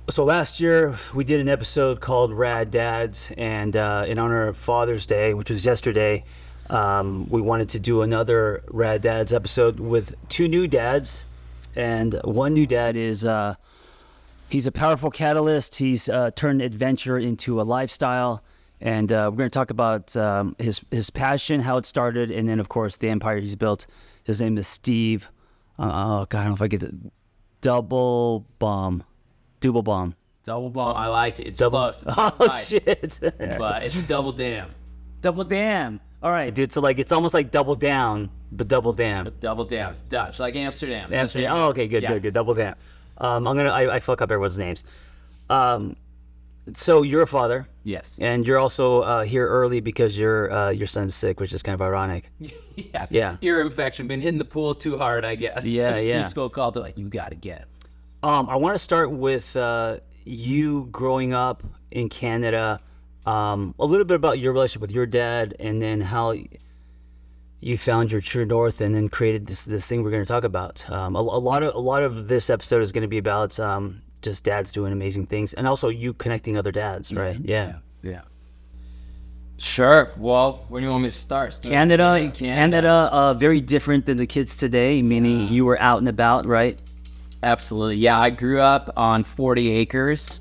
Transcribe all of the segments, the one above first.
So last year we did an episode called Rad Dads, and in honor of Father's Day, which was yesterday, we wanted to do another Rad Dads episode with two new dads. And one new dad is he's a powerful catalyst. He's turned adventure into a lifestyle, and we're going to talk about his passion, how it started, and then of course the empire he's built. His name is Steve. Oh God, I don't know if I get it. Double bomb. Double bomb. I liked it. It's close. It's Oh right, shit! but it's double damn. Double damn. All right, dude. So like, it's almost like double down, but double damn. Double damn. It's Dutch, like Amsterdam. Amsterdam. Oh, okay, good, Yeah. good. Double damn. I fuck up everyone's names. So you're a father, Yes. and you're also here early because your son's sick, which is kind of ironic. Yeah. Yeah. Ear infection. Been hitting the pool too hard, I guess. Yeah, yeah. Preschool called it like, you got to get. I want to start with you growing up in Canada. A little bit about your relationship with your dad, and then how you found your true north, and then created this thing we're going to talk about. A lot of this episode is going to be about just dads doing amazing things, and also you connecting other dads, right? Yeah. Sure. Well, where do you want me to start? Canada, very different than the kids today. Meaning you were out and about, right? Absolutely. Yeah, I grew up on 40 acres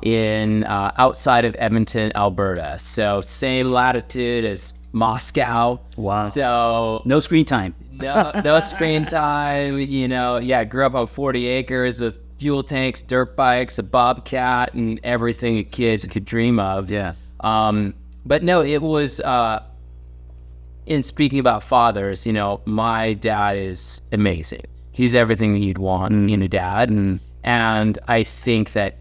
in outside of Edmonton, Alberta. So same latitude as Moscow. Wow. So No screen time. no screen time. Grew up on 40 acres with fuel tanks, dirt bikes, a bobcat, and everything a kid could dream of. Yeah. But no, it was. In speaking about fathers, my dad is amazing. He's everything that you'd want in a dad. And I think that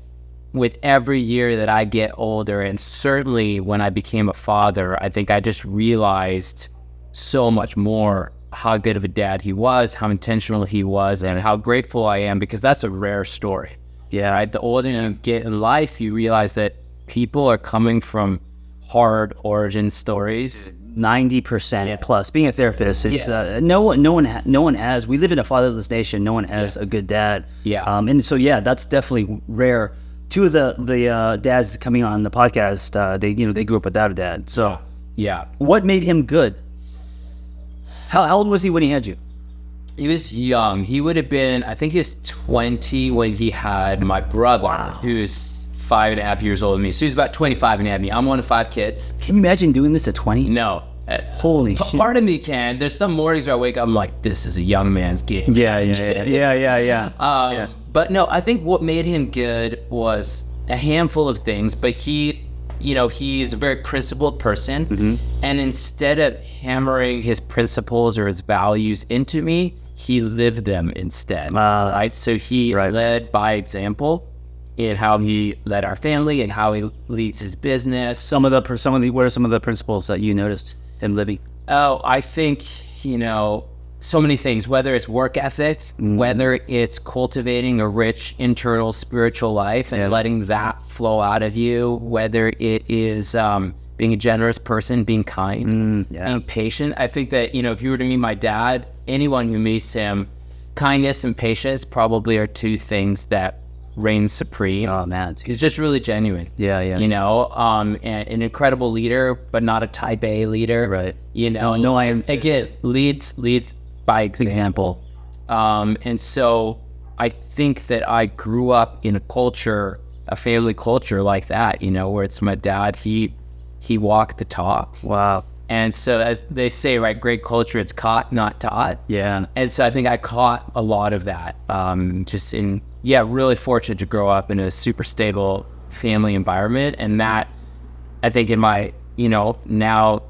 with every year that I get older, and certainly when I became a father, I think I just realized so much more how good of a dad he was, how intentional he was, and how grateful I am, because that's a rare story. Yeah. Right? The older you get in life, you realize that people are coming from hard origin stories. 90% Yes. plus. Being a therapist, it's no one has. We live in a fatherless nation. No one has a good dad. Yeah. And so that's definitely rare. Two of the dads coming on the podcast, they grew up without a dad. So Yeah. what made him good? How old was he when he had you? He was young. He would have been, I think he was 20 when he had my brother, who's 5.5 years older than me. So he's about 25 and had me. I'm one of 5 kids. Can you imagine doing this at 20? No. Holy shit. Part of me can. There's some mornings where I wake up, I'm like, this is a young man's game. Yeah. But no, I think what made him good was a handful of things, but he's a very principled person. And instead of hammering his principles or his values into me, he lived them instead. Right? So he led by example in how he led our family and how he leads his business. What are some of the principles that you noticed him living? Oh, I think, so many things, whether it's work ethic, whether it's cultivating a rich internal spiritual life and letting that flow out of you, whether it is being a generous person, being kind, being patient. I think that, if you were to meet my dad, anyone who meets him, kindness and patience probably are two things that reign supreme. Oh man, He's just really genuine. Yeah. An incredible leader, but not a type A leader. Right. Again, leads by example. And so I think that I grew up in a family culture like that, where it's my dad, he walked the talk. Wow. And so, as they say, right, great culture, it's caught, not taught. Yeah. And so I think I caught a lot of that. Really fortunate to grow up in a super stable family environment. And that, I think in my, now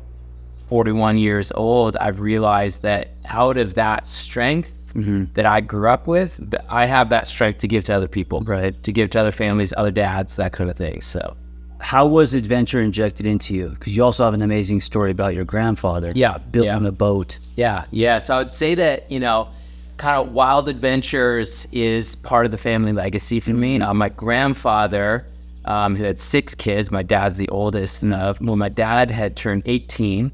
41 years old, I've realized that out of that strength that I grew up with, I have that strength to give to other people, Right. to give to other families, other dads, that kind of thing. So. How was adventure injected into you? Because you also have an amazing story about your grandfather building a boat. Yeah. So I would say that, kind of wild adventures is part of the family legacy for me. My grandfather, who had 6 kids, my dad's the oldest. When my dad had turned 18,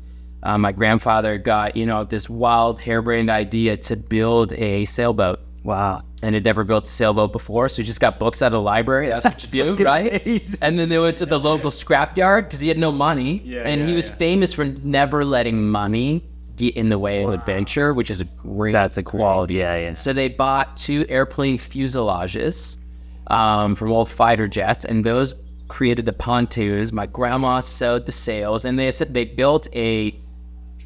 my grandfather got, this wild harebrained idea to build a sailboat. Wow. and had never built a sailboat before, so he just got books out of the library. That's what you do, right? amazing. And then they went to the local scrapyard because he had no money, he was famous for never letting money get in the way of adventure, which is a great. That's a quality. Yeah. So they bought 2 airplane fuselages from old fighter jets, and those created the pontoons. My grandma sewed the sails, and they said they built a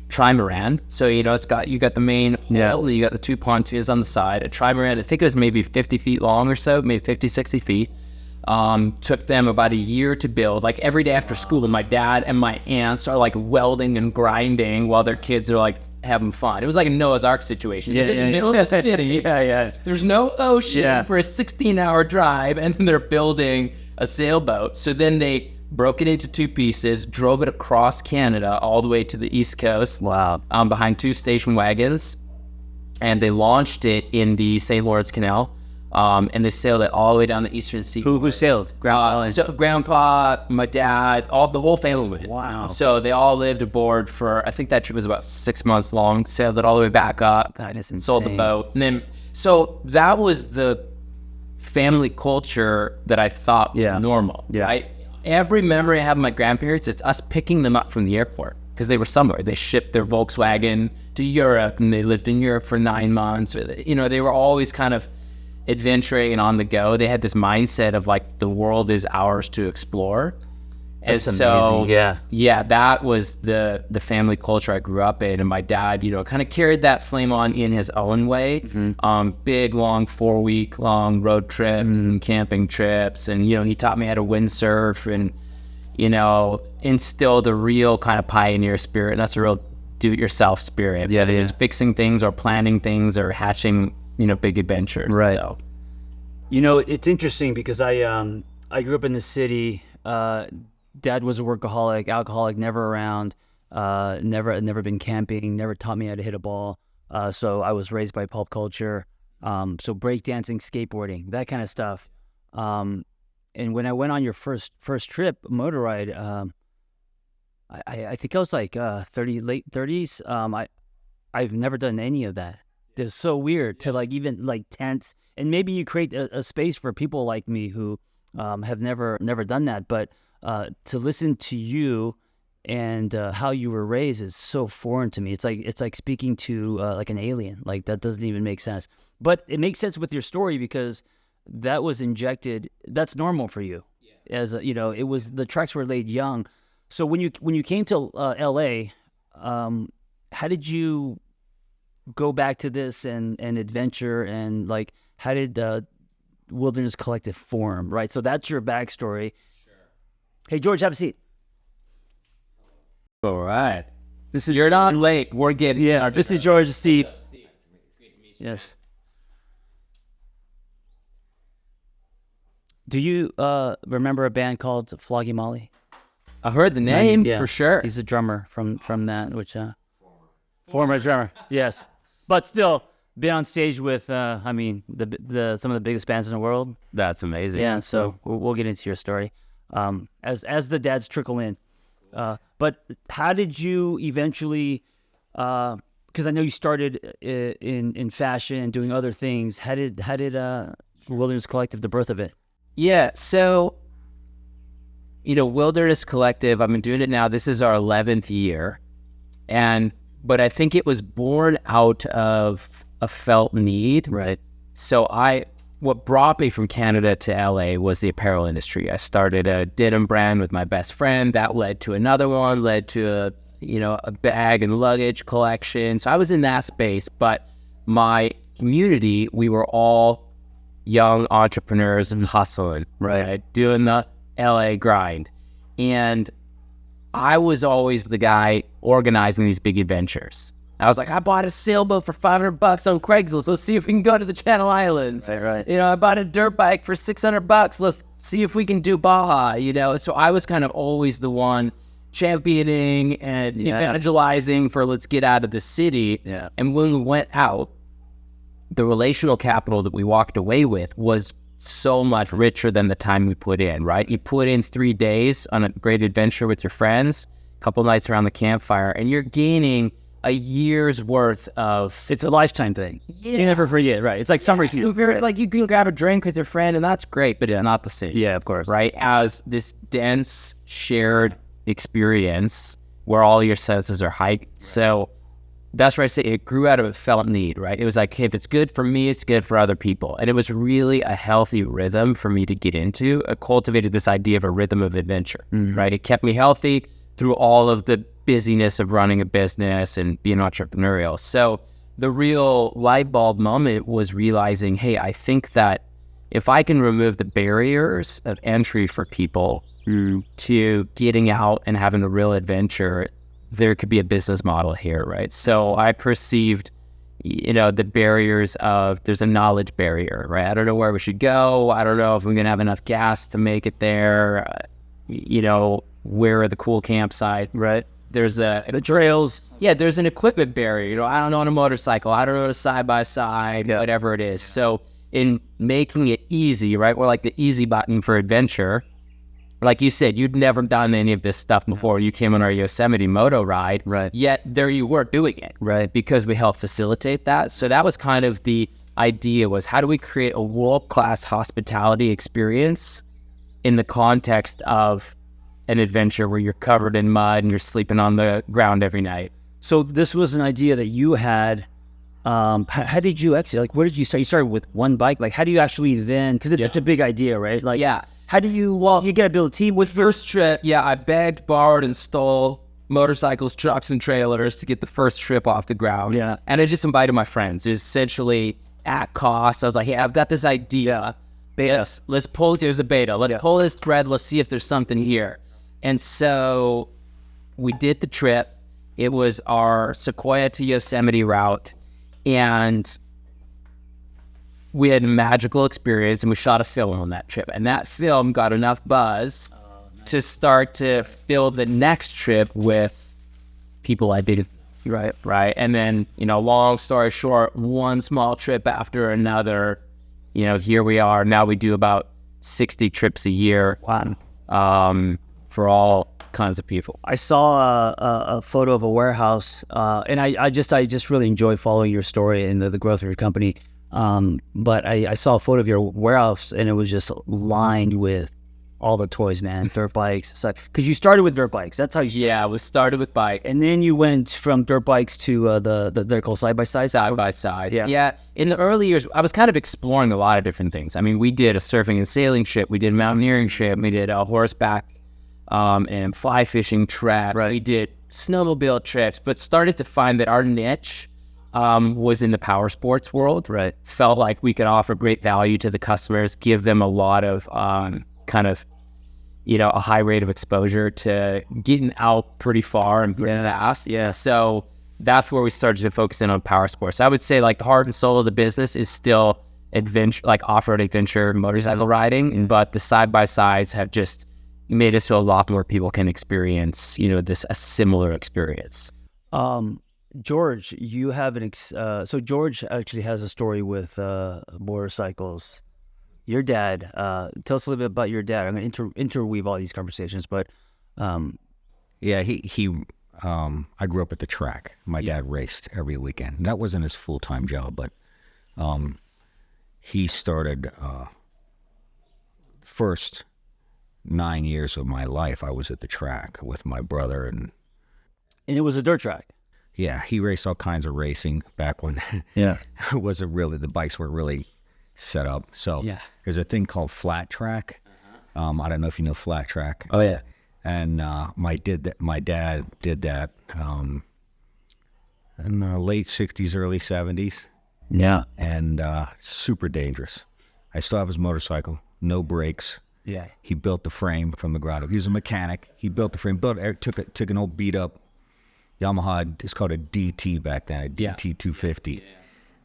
trimaran. So you got the main hull, and you got the 2 pontoons on the side. A trimaran, I think it was maybe 50 feet long or so, maybe 50, 60 feet. Took them about a year to build. Like every day after school, my dad and my aunts are like welding and grinding while their kids are like having fun. It was like a Noah's Ark situation. In the middle of the city. There's no ocean for a 16-hour drive, and they're building a sailboat. So then they broke it into 2 pieces, drove it across Canada all the way to the East Coast. Wow. Behind 2 station wagons, and they launched it in the St. Lawrence Canal. And they sailed it all the way down the eastern sea. Who sailed? Grandpa? So grandpa, my dad, the whole family went. Wow. So they all lived aboard for, I think that trip was about 6 months long. Sailed it all the way back up. That is insane. Sold the boat. And then, so that was the family culture that I thought was normal. Right? Every memory I have of my grandparents, it's us picking them up from the airport because they were somewhere. They shipped their Volkswagen to Europe, and they lived in Europe for 9 months. They were always kind of adventuring and on the go. They had this mindset of like the world is ours to explore. That's amazing. Yeah, that was the family culture I grew up in, and my dad, kind of carried that flame on in his own way. Big, long 4-week long road trips and camping trips, and he taught me how to windsurf, and instilled a real kind of pioneer spirit, and that's a real do-it-yourself spirit. It was fixing things or planning things or hatching big adventures. Right. So. It's interesting because I grew up in the city. Dad was a workaholic, alcoholic, never around, never been camping, never taught me how to hit a ball. So I was raised by pulp culture. So breakdancing, skateboarding, that kind of stuff. And when I went on your first trip, motor ride, I think I was like late 30s. I've never done any of that. It's so weird to like even like tents, and maybe you create a space for people like me who have never done that. But to listen to you and how you were raised is so foreign to me. It's like speaking to like an alien. Like that doesn't even make sense. But it makes sense with your story because that was injected. That's normal for you, as it was. The tracks were laid young. So when you came to L.A., how did you go back to this and adventure, and like how did Wilderness Collective form, right? So that's your backstory. Sure. Hey George, have a seat. All right. You're not late. We're getting started. This is George. Steve. What's up, Steve? It's great to meet you. Yes. Do you remember a band called Floggy Molly? I heard the name for sure. He's a drummer from that, which former drummer. Yes. But still, been on stage with, the some of the biggest bands in the world. That's amazing. Yeah, so we'll get into your story as the dads trickle in. But how did you eventually? Because I know you started in fashion and doing other things. How did Wilderness Collective, the birth of it? Yeah. So, Wilderness Collective. I've been doing it now. This is our 11th year, but I think it was born out of a felt need. Right. So what brought me from Canada to LA was the apparel industry. I started a denim brand with my best friend. That led to another one, led to a bag and luggage collection. So I was in that space, but my community, we were all young entrepreneurs and hustling, right? Doing the LA grind. And I was always the guy organizing these big adventures. I was like, I bought a sailboat for $500 on Craigslist. Let's see if we can go to the Channel Islands. Right. I bought a dirt bike for $600. Let's see if we can do Baja, So I was kind of always the one championing and evangelizing for let's get out of the city. Yeah. And when we went out, the relational capital that we walked away with was so much richer than the time we put in, right? You put in 3 days on a great adventure with your friends, a couple nights around the campfire, and you're gaining a year's worth of. It's a lifetime thing. You never forget, right? It's like summer heat. Like you can grab a drink with your friend, and that's great, but it's not the same. Yeah, of course. Right? As this dense shared experience where all your senses are heightened. Right. So that's where I say it grew out of a felt need, right? It was like, hey, if it's good for me, it's good for other people. And it was really a healthy rhythm for me to get into. It cultivated this idea of a rhythm of adventure, right? It kept me healthy through all of the busyness of running a business and being entrepreneurial. So the real light bulb moment was realizing, hey, I think that if I can remove the barriers of entry for people to getting out and having a real adventure, there could be a business model here, right? So I perceived, the barriers of, there's a knowledge barrier, right? I don't know where we should go. I don't know if we're going to have enough gas to make it there. Where are the cool campsites? Right. There's the trails. Yeah, there's an equipment barrier. I don't know on a motorcycle. I don't know on a side-by-side, whatever it is. So in making it easy, right? We're like the easy button for adventure. Like you said, you'd never done any of this stuff before. You came on our Yosemite moto ride, right? Yet there you were doing it, right? Because we helped facilitate that. So that was kind of the idea: was how do we create a world-class hospitality experience in the context of an adventure where you're covered in mud and you're sleeping on the ground every night. So this was an idea that you had. How did you exit? Like, where did you start? You started with one bike. Like, how do you actually then? Because it's such a big idea, right? Like, how do you? Well, you got to build a team. With first trip, I begged, borrowed, and stole motorcycles, trucks, and trailers to get the first trip off the ground. Yeah, and I just invited my friends. It was essentially at cost. I was like, hey, I've got this idea. Beta. Let's pull. There's a beta. Let's pull this thread. Let's see if there's something here. And so we did the trip. It was our Sequoia to Yosemite route, and we had a magical experience, and we shot a film on that trip. And that film got enough buzz to start to fill the next trip with people I did. Right. And then, long story short, one small trip after another, here we are. Now we do about 60 trips a year. Wow. For all kinds of people. I saw a photo of a warehouse, and I just really enjoy following your story and the growth of your company. But I saw a photo of your warehouse, and it was just lined with all the toys, man, dirt bikes, such. Because you started with dirt bikes. That's how you. Yeah, we started with bikes, and then you went from dirt bikes to they're called side by side. Side by side. Yeah. In the early years, I was kind of exploring a lot of different things. I mean, we did a surfing and sailing trip, we did a mountaineering trip, we did a horseback and fly fishing trap. Right. We did snowmobile trips, but started to find that our niche was in the power sports world. Right. Felt like we could offer great value to the customers, give them a lot of a high rate of exposure to getting out pretty far and pretty fast. Yeah. So that's where we started to focus in on power sports. I would say like the heart and soul of the business is still adventure, like off-road adventure motorcycle riding, but the side-by-sides have just made it so a lot more people can experience, a similar experience. George, you have so George actually has a story with motorcycles. Your dad, tell us a little bit about your dad. I'm going to interweave all these conversations, but he I grew up at the track. My dad raced every weekend. That wasn't his full-time job, but he started first 9 years of my life I was at the track with my brother, and it was a dirt track. Yeah, he raced all kinds of racing back when it wasn't really, the bikes were really set up. So there's a thing called flat track. I don't know if you know flat track. Oh yeah. And my dad did that in the late 60s, early 70s. Yeah. And super dangerous. I still have his motorcycle, no brakes. Yeah. He built the frame from the ground up. He was a mechanic. He built the frame, took an old beat up Yamaha, it's called a DT back then, a DT 250. Yeah.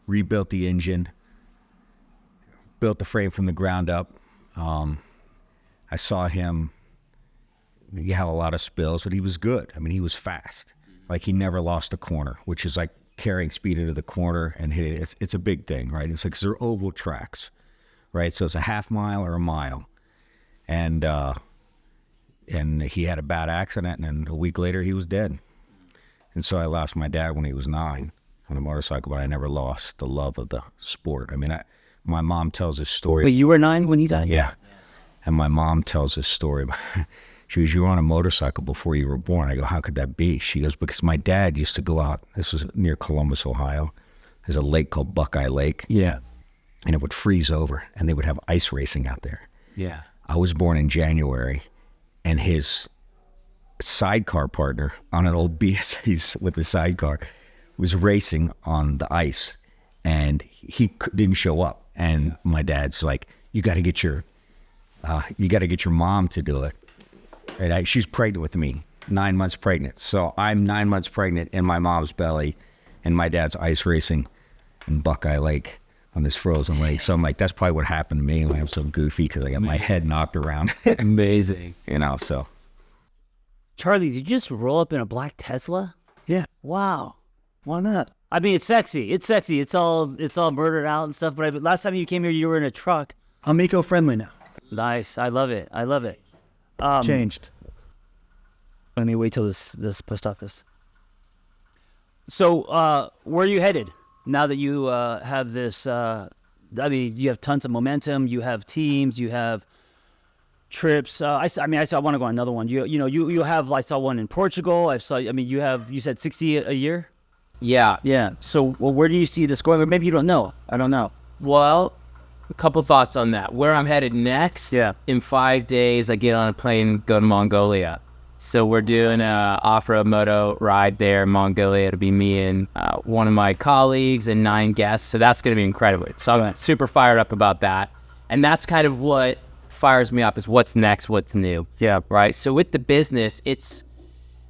Rebuilt the engine, built the frame from the ground up. I saw him, he had a lot of spills, but he was good. I mean, he was fast. Like, he never lost a corner, which is like carrying speed into the corner and hitting it. It's a big thing, right? It's like, 'cause they're oval tracks, right? So it's a half mile or a mile. And he had a bad accident, and a week later he was dead. And so I lost my dad when he was 9 on a motorcycle, but I never lost the love of the sport. I mean, my mom tells this story. Wait, you were 9 when he died? Yeah. And my mom tells this story. She goes, you were on a motorcycle before you were born. I go, how could that be? She goes, because my dad used to go out. This was near Columbus, Ohio. There's a lake called Buckeye Lake. Yeah. And it would freeze over, and they would have ice racing out there. Yeah. I was born in January, and his sidecar partner on an old BSA's with the sidecar was racing on the ice, and he didn't show up. And my dad's like, you got to get your mom to do it. Right? She's pregnant with me, 9 months pregnant. So I'm 9 months pregnant in my mom's belly, and my dad's ice racing in Buckeye Lake on this frozen lake. So I'm like, that's probably what happened to me when I'm so goofy, because I got my head knocked around. Amazing. So. Charlie, did you just roll up in a black Tesla? Yeah. Wow. Why not? I mean, it's sexy. It's sexy. It's all murdered out and stuff. But last time you came here, you were in a truck. I'm eco-friendly now. Nice. I love it. Changed. Let me wait till this post office. So, where are you headed now that you have this? I mean, you have tons of momentum. You have teams. You have trips. I want to go on another one. You have. I saw one in Portugal. You said 60 a year. Yeah. Yeah. So, well, where do you see this going? Or maybe you don't know. I don't know. Well, a couple thoughts on that. Where I'm headed next, in 5 days, I get on a plane, go to Mongolia. So we're doing a off-road moto ride there in Mongolia. It'll be me and one of my colleagues and 9 guests. So that's going to be incredible. So I'm super fired up about that. And that's kind of what fires me up, is what's next, what's new. Yeah. Right? So with the business, it's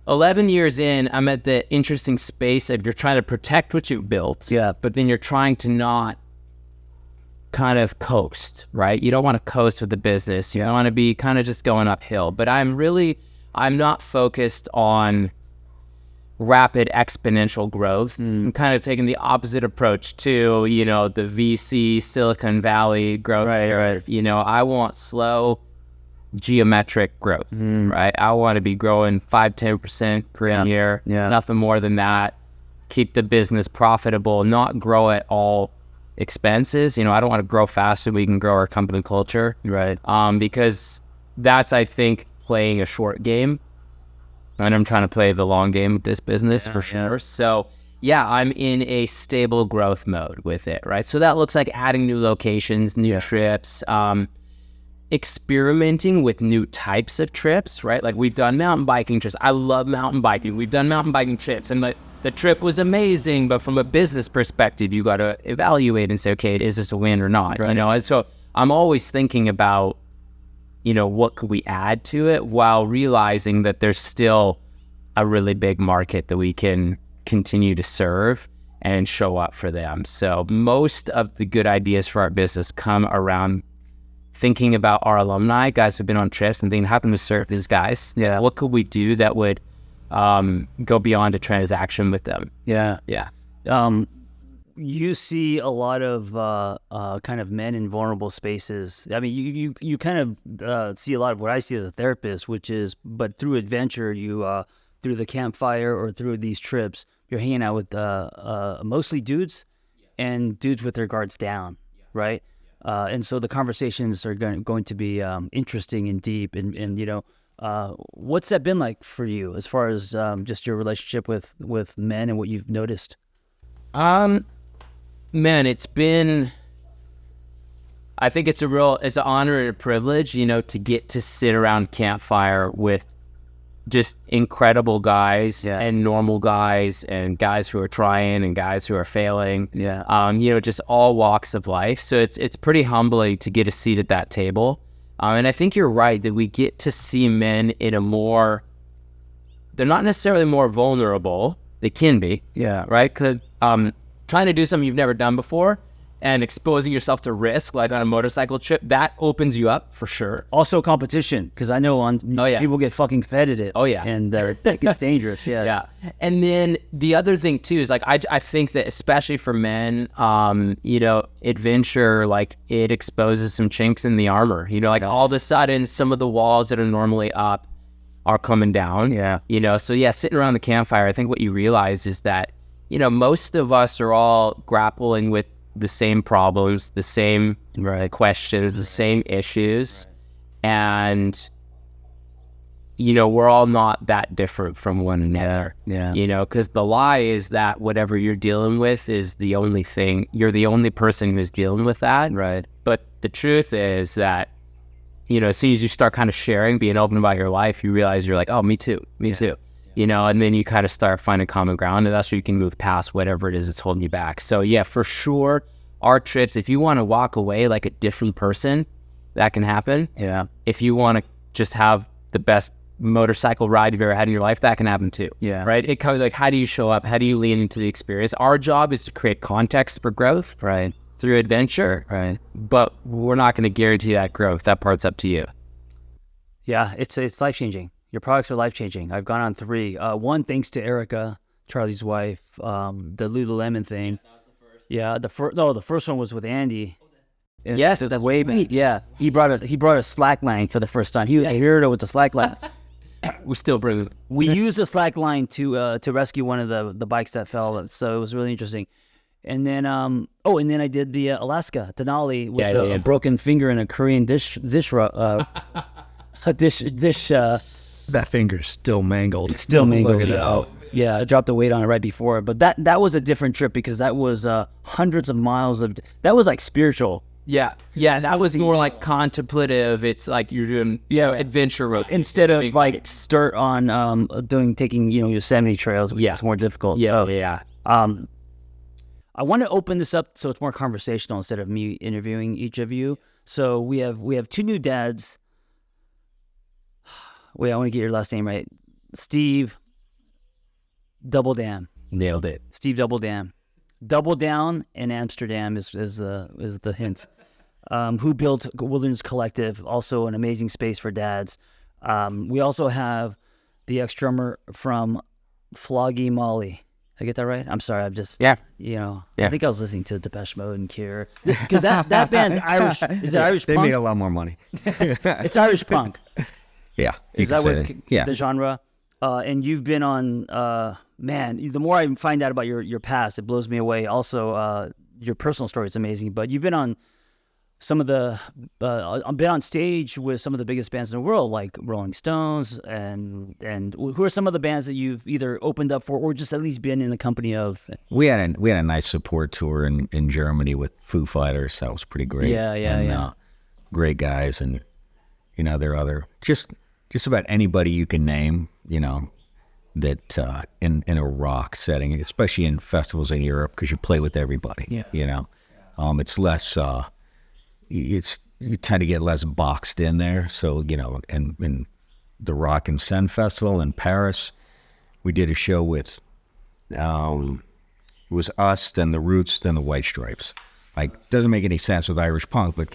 11 years in, I'm at the interesting space of you're trying to protect what you built. Yeah. But then you're trying to not kind of coast, right? You don't want to coast with the business. You want to be kind of just going uphill. But I'm not focused on rapid exponential growth. I'm kind of taking the opposite approach to, the VC Silicon Valley growth curve. I want slow geometric growth, right? I want to be growing 5-10% per year, nothing more than that. Keep the business profitable, not grow at all expenses. I don't want to grow faster than we can grow our company culture, Right. Because that's, I think, playing a short game, and I'm trying to play the long game with this business for sure. So I'm in a stable growth mode with it, right? So that looks like adding new locations, new trips, experimenting with new types of trips, right? Like we've done mountain biking trips. I love mountain biking. We've done mountain biking trips, and the trip was amazing, but from a business perspective, you got to evaluate and say, okay, is this a win or not? Right. And so I'm always thinking about, what could we add to it, while realizing that there's still a really big market that we can continue to serve and show up for them. So most of the good ideas for our business come around thinking about our alumni, guys who've been on trips, and thinking, how can we serve these guys? Yeah. What could we do that would go beyond a transaction with them? Yeah. Yeah. You see a lot of kind of men in vulnerable spaces. I mean, you kind of see a lot of what I see as a therapist, which is, but through adventure, you through the campfire or through these trips, you're hanging out with mostly dudes, and dudes with their guards down, right? And so the conversations are going to be interesting and deep. And what's that been like for you as far as just your relationship with men and what you've noticed? Man, I think it's an honor and a privilege, to get to sit around campfire with just incredible guys and normal guys and guys who are trying and guys who are failing. Yeah. Just all walks of life. So it's pretty humbling to get a seat at that table. And I think you're right that we get to see men in they're not necessarily more vulnerable. They can be. Yeah. Right? 'Cause, trying to do something you've never done before and exposing yourself to risk, like on a motorcycle trip, that opens you up for sure. Also competition, because I know people get fucking competitive. Oh, yeah. And it's dangerous. Yeah. Yeah. And then the other thing too is like, I think that especially for men, adventure, like it exposes some chinks in the armor, like all of a sudden some of the walls that are normally up are coming down. Yeah. You know, so yeah, sitting around the campfire, I think what you realize is that, you know, most of us are all grappling with the same problems, the same questions, the same issues. And, you know, we're all not that different from one another. Yeah. You know, because the lie is that whatever you're dealing with is the only thing, you're the only person who's dealing with that. Right. But the truth is that, you know, as soon as you start kind of sharing, being open about your life, you realize you're like, oh, me too. You know, and then you kind of start finding common ground, and that's where you can move past whatever it is that's holding you back. So yeah, for sure, our trips, if you want to walk away like a different person, that can happen. Yeah. If you want to just have the best motorcycle ride you've ever had in your life, that can happen too. Yeah. Right? It kind of like, how do you show up? How do you lean into the experience? Our job is to create context for growth. Right. Through adventure. Right. But we're not going to guarantee that growth. That part's up to you. Yeah, it's life-changing. Your products are life-changing. I've gone on 3. One, thanks to Erica, Charlie's wife, the Lululemon thing. Yeah, the first one was with Andy. Yes, that's way right. Yeah, he brought a slackline for the first time. He was a hero with the slackline. We still bring it. We used the slackline to rescue one of the bikes that fell. So it was really interesting. And then and then I did the Alaska Denali with a broken finger and a Korean dish That finger's still mangled. Still mangled. Look at that. Yeah, I dropped the weight on it right before. But that was a different trip because that was hundreds of miles of. That was like spiritual. Yeah, that was more like contemplative. It's like you're doing adventure road Instead of like start on taking Yosemite trails, which is more difficult. I want to open this up so it's more conversational instead of me interviewing each of you. So we have 2 new dads. Wait, I want to get your last name right. Steve Double Dam. Nailed it. Steve Double Dam. Double Down in Amsterdam is the hint. Who built Wilderness Collective, also an amazing space for dads. We also have the ex-drummer from Floggy Molly. Did I get that right? I'm sorry. I'm just I think I was listening to Depeche Mode and Cure because that band's Irish. Is it Irish They punk? made a lot more money. It's Irish punk. Yeah. Is that what the genre? And you've been on, man, the more I find out about your past, it blows me away. Also, your personal story is amazing, but you've been on some of the, I've been on stage with some of the biggest bands in the world, like Rolling Stones, and who are some of the bands that you've either opened up for or just at least been in the company of? We had a nice support tour in Germany with Foo Fighters. That was pretty great. Yeah. Great guys, and there are other just about anybody you can name. That in a rock setting, especially in festivals in Europe, because you play with everybody. Yeah. It's less. You tend to get less boxed in there. So and in the Rock and Sen Festival in Paris, we did a show with. It was us, then the Roots, then the White Stripes. Like, doesn't make any sense with Irish punk, but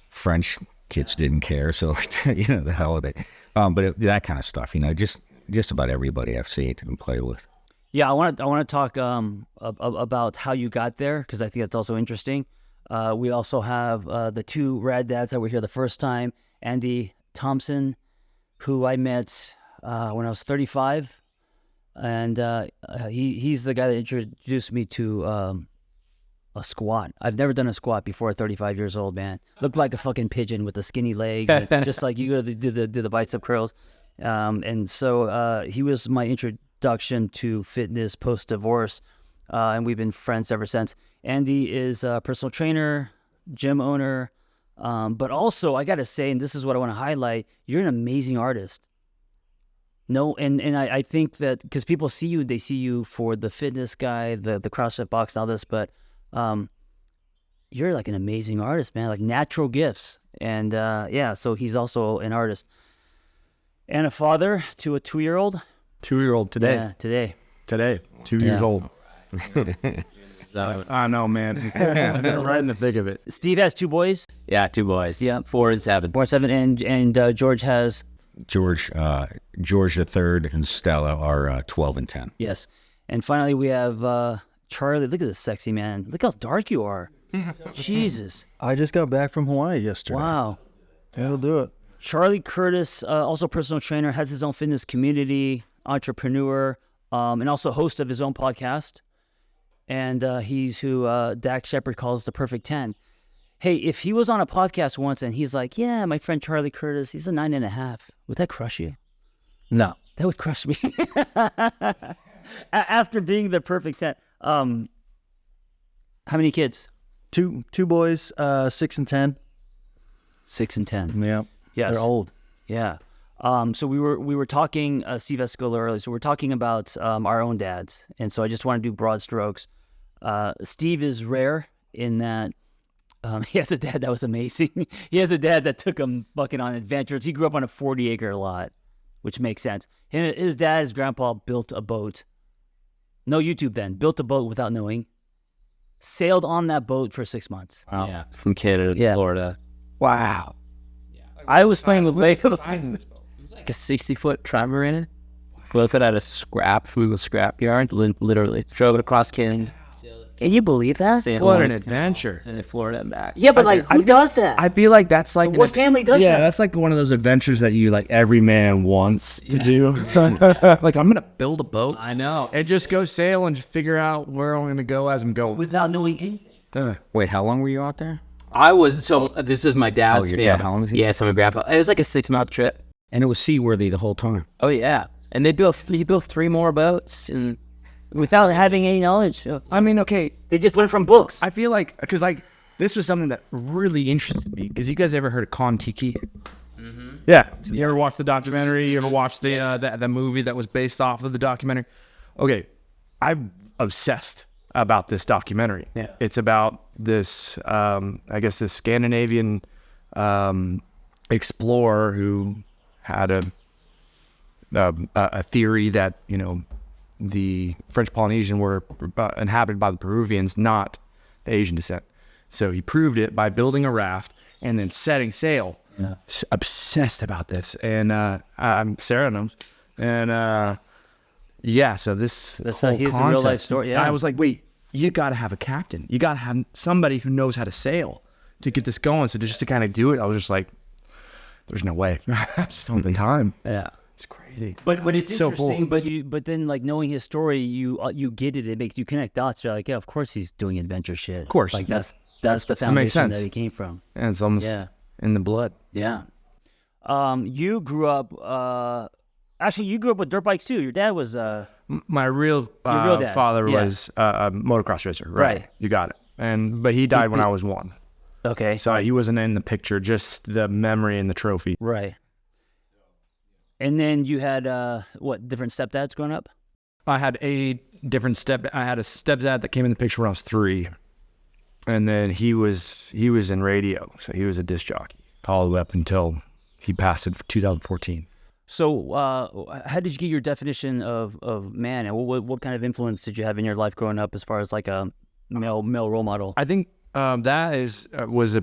French kids didn't care, so the hell with it. But that kind of stuff, just about everybody I've seen and played with. Yeah, I want to talk about how you got there because I think that's also interesting. We also have the 2 rad dads that were here the first time. Andy Thompson, who I met when I was 35, and he's the guy that introduced me to a squat. I've never done a squat before 35 years old, man. Looked like a fucking pigeon with the skinny legs, just like you do the bicep curls. And so he was my introduction to fitness post-divorce, and we've been friends ever since. Andy is a personal trainer, gym owner, but also, I got to say, and this is what I want to highlight, you're an amazing artist. No, and I think that because people see you, they see you for the fitness guy, the CrossFit box and all this, but you're like an amazing artist, man, like natural gifts. And so he's also an artist. And a father to a 2-year-old. 2-year-old today. Yeah, today. 2 years old. I know, man. I've been right in the thick of it. Steve has 2 boys. Yeah, 2 boys. Yeah, 4 and 7. 4 and 7, and George has George the third and Stella are 12 and 10. Yes, and finally we have Charlie. Look at this sexy man. Look how dark you are. Jesus. I just got back from Hawaii yesterday. Wow. That'll do it. Charlie Curtis, also personal trainer, has his own fitness community, entrepreneur, and also host of his own podcast. And he's who Dax Shepard calls the perfect 10. Hey, if he was on a podcast once and he's like, yeah, my friend Charlie Curtis, he's a 9.5, would that crush you? No. That would crush me. After being the perfect 10. How many kids? Two boys, 6 and 10. 6 and 10. Yeah. Yes. They're old. Yeah. So we were talking, Steve Escola earlier, so we're talking about our own dads. And so I just want to do broad strokes. Steve is rare in that he has a dad that was amazing. He has a dad that took him fucking on adventures. He grew up on a 40-acre lot, which makes sense. His dad, his grandpa, built a boat. No YouTube then. Built a boat without knowing. Sailed on that boat for 6 months. Wow. Yeah, from Canada to Florida. Wow. I was playing with Legos. It was like a 60-foot trimaran. Built it at a scrapyard, literally. Drove it across Canada. Can you believe that? What an adventure. And Florida and back. Yeah, but like, who does that? I feel like that's like What family does yeah, that? that's like one of those adventures that you like every man wants to do. Like I'm gonna build a boat I know. and just go sail and just figure out where I'm gonna go as I'm going. Without knowing anything. Wait, how long were you out there? I was, so this is my dad's your family. dad, how long was he? Yeah, so my grandpa. It was like a 6-month trip. And it was seaworthy the whole time. Oh, yeah. And he built 3 more boats. And Without having any knowledge. I mean, okay, They just went from books. I feel like because like this was something that really interested me. Because you guys ever heard of Kon-Tiki? Mm-hmm. Yeah. You ever watched the documentary? You ever watched the movie that was based off of the documentary? Okay, I'm obsessed about this documentary. Yeah. It's about this, I guess, this Scandinavian explorer who had a theory that the French Polynesian were inhabited by the Peruvians, not the Asian descent. So he proved it by building a raft and then setting sail. Yeah. Obsessed about this, and Sarah knows, and yeah. So this That's whole he's a concept, real life story. Yeah. I was like, wait, you got to have a captain. You got to have somebody who knows how to sail to get this going. So just to kind of do it, I was just like, there's no way. I just don't have the time. yeah. It's crazy. But it's So interesting. cool. But then like knowing his story, you get it. It makes you connect dots. You're like, yeah, of course he's doing adventure shit. Of course. Like that's the makes foundation sense. that he came from. And it's almost Yeah. in the blood. Yeah. You grew up. Actually, you grew up with dirt bikes too. Your dad was. My real, Your real dad. father Yeah. was a motocross racer. Right. Right. You got it. But he died when I was 1. Okay. So he wasn't in the picture, just the memory and the trophy. Right. And then you had what different stepdads growing up? I had a stepdad that came in the picture when I was 3. And then he was in radio. So he was a disc jockey all the way up until he passed in 2014. So how did you get your definition of man, and what kind of influence did you have in your life growing up as far as like a male role model? I think that was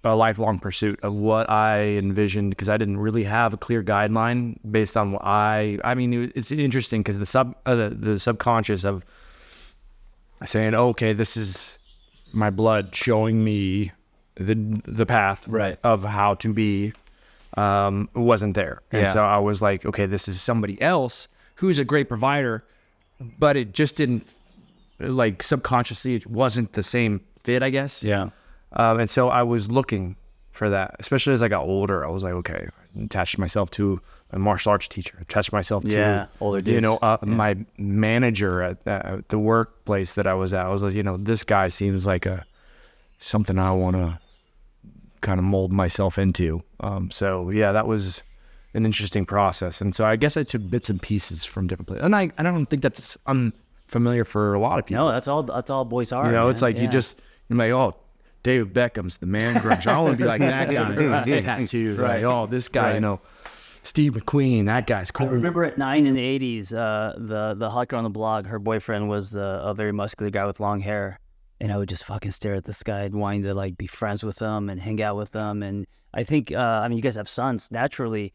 a lifelong pursuit of what I envisioned, because I didn't really have a clear guideline based on what it's interesting because the subconscious of saying, okay, this is my blood showing me the path Right. of how to be, wasn't there. And Yeah. so I was like, okay, this is somebody else who's a great provider, but it just didn't, like, subconsciously, it wasn't the same fit, I guess. Yeah. And so I was looking for that, especially as I got older. I was like, okay, I attached myself to a martial arts teacher, attached myself to, older dudes. my manager at the workplace that I was at. I was like, this guy seems like something I want to kind of mold myself into. So yeah, that was an interesting process. And so I guess I took bits and pieces from different places. And I don't think that's unfamiliar for a lot of people. No, that's all boys are. It's like man. you're like, oh, David Beckham's the man crush. I want to be like that guy. Tattoo. Right. Like, oh, this guy, Steve McQueen, that guy's I cool. remember at 9 in the 80s, the hot girl on the blog, her boyfriend was a very muscular guy with long hair. And I would just fucking stare at this guy and wanting to like be friends with him and hang out with him. And I think, you guys have sons. Naturally,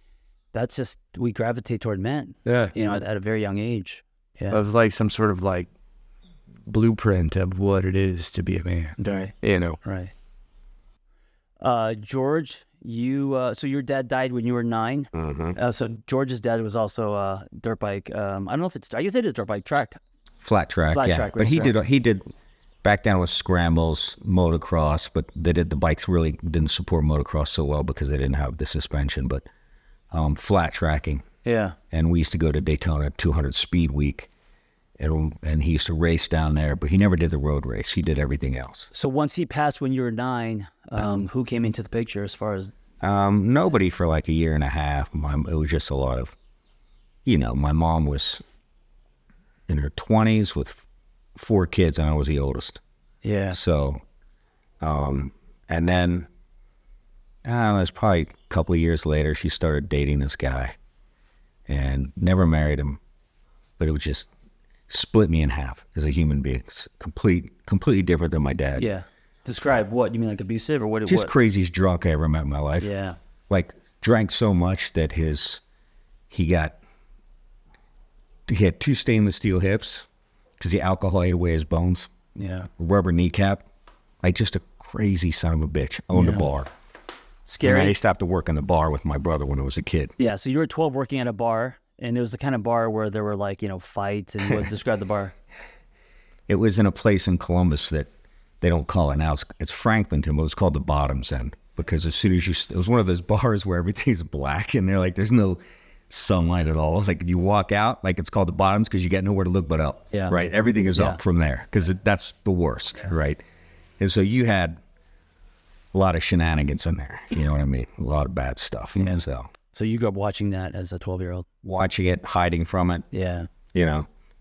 that's just, we gravitate toward men. Yeah. At a very young age. Yeah. Of like some sort of like blueprint of what it is to be a man. Right. You know. Right. George, So your dad died when you were 9. Mm-hmm. So George's dad was also dirt bike. I don't know if it's. I guess it is dirt bike track. Flat track, Flat yeah. track But he racer. did. Back then it was scrambles, motocross, but the bikes really didn't support motocross so well because they didn't have the suspension. But flat tracking, Yeah. and we used to go to Daytona 200 Speed Week, and he used to race down there. But he never did the road race. He did everything else. So once he passed when you were 9, who came into the picture as far as? Nobody for like a year and a half. It was just a lot of, my mom was in her 20s with 4 kids, and I was the oldest. Yeah. So, and then, I don't know, it was probably a couple of years later, she started dating this guy, and never married him, but it was just split me in half as a human being. It's completely different than my dad. Yeah. Describe what you mean, like abusive or what? Just what? craziest drunk I ever met in my life. Yeah. Like drank so much that he had 2 stainless steel hips because the alcohol ate away his bones. Yeah. Rubber kneecap. Like just a crazy son of a bitch. Owned a bar. Scary. And I used to have to work in the bar with my brother when I was a kid. Yeah. So you were 12 working at a bar, and it was the kind of bar where there were like fights and what? Describe the bar. It was in a place in Columbus that they don't call it now. It's Franklinton, but it was called the Bottoms End because as soon as it was one of those bars where everything's black and they're like, there's no sunlight at all. Like you walk out, like it's called the Bottoms because you got nowhere to look but up. Yeah. Right. Everything is up from there because that's the worst. Yeah. Right. And so you had a lot of shenanigans in there. You know what I mean? A lot of bad stuff. Yeah. So you grew up watching that as a 12-year-old. watching it, hiding from it. Yeah.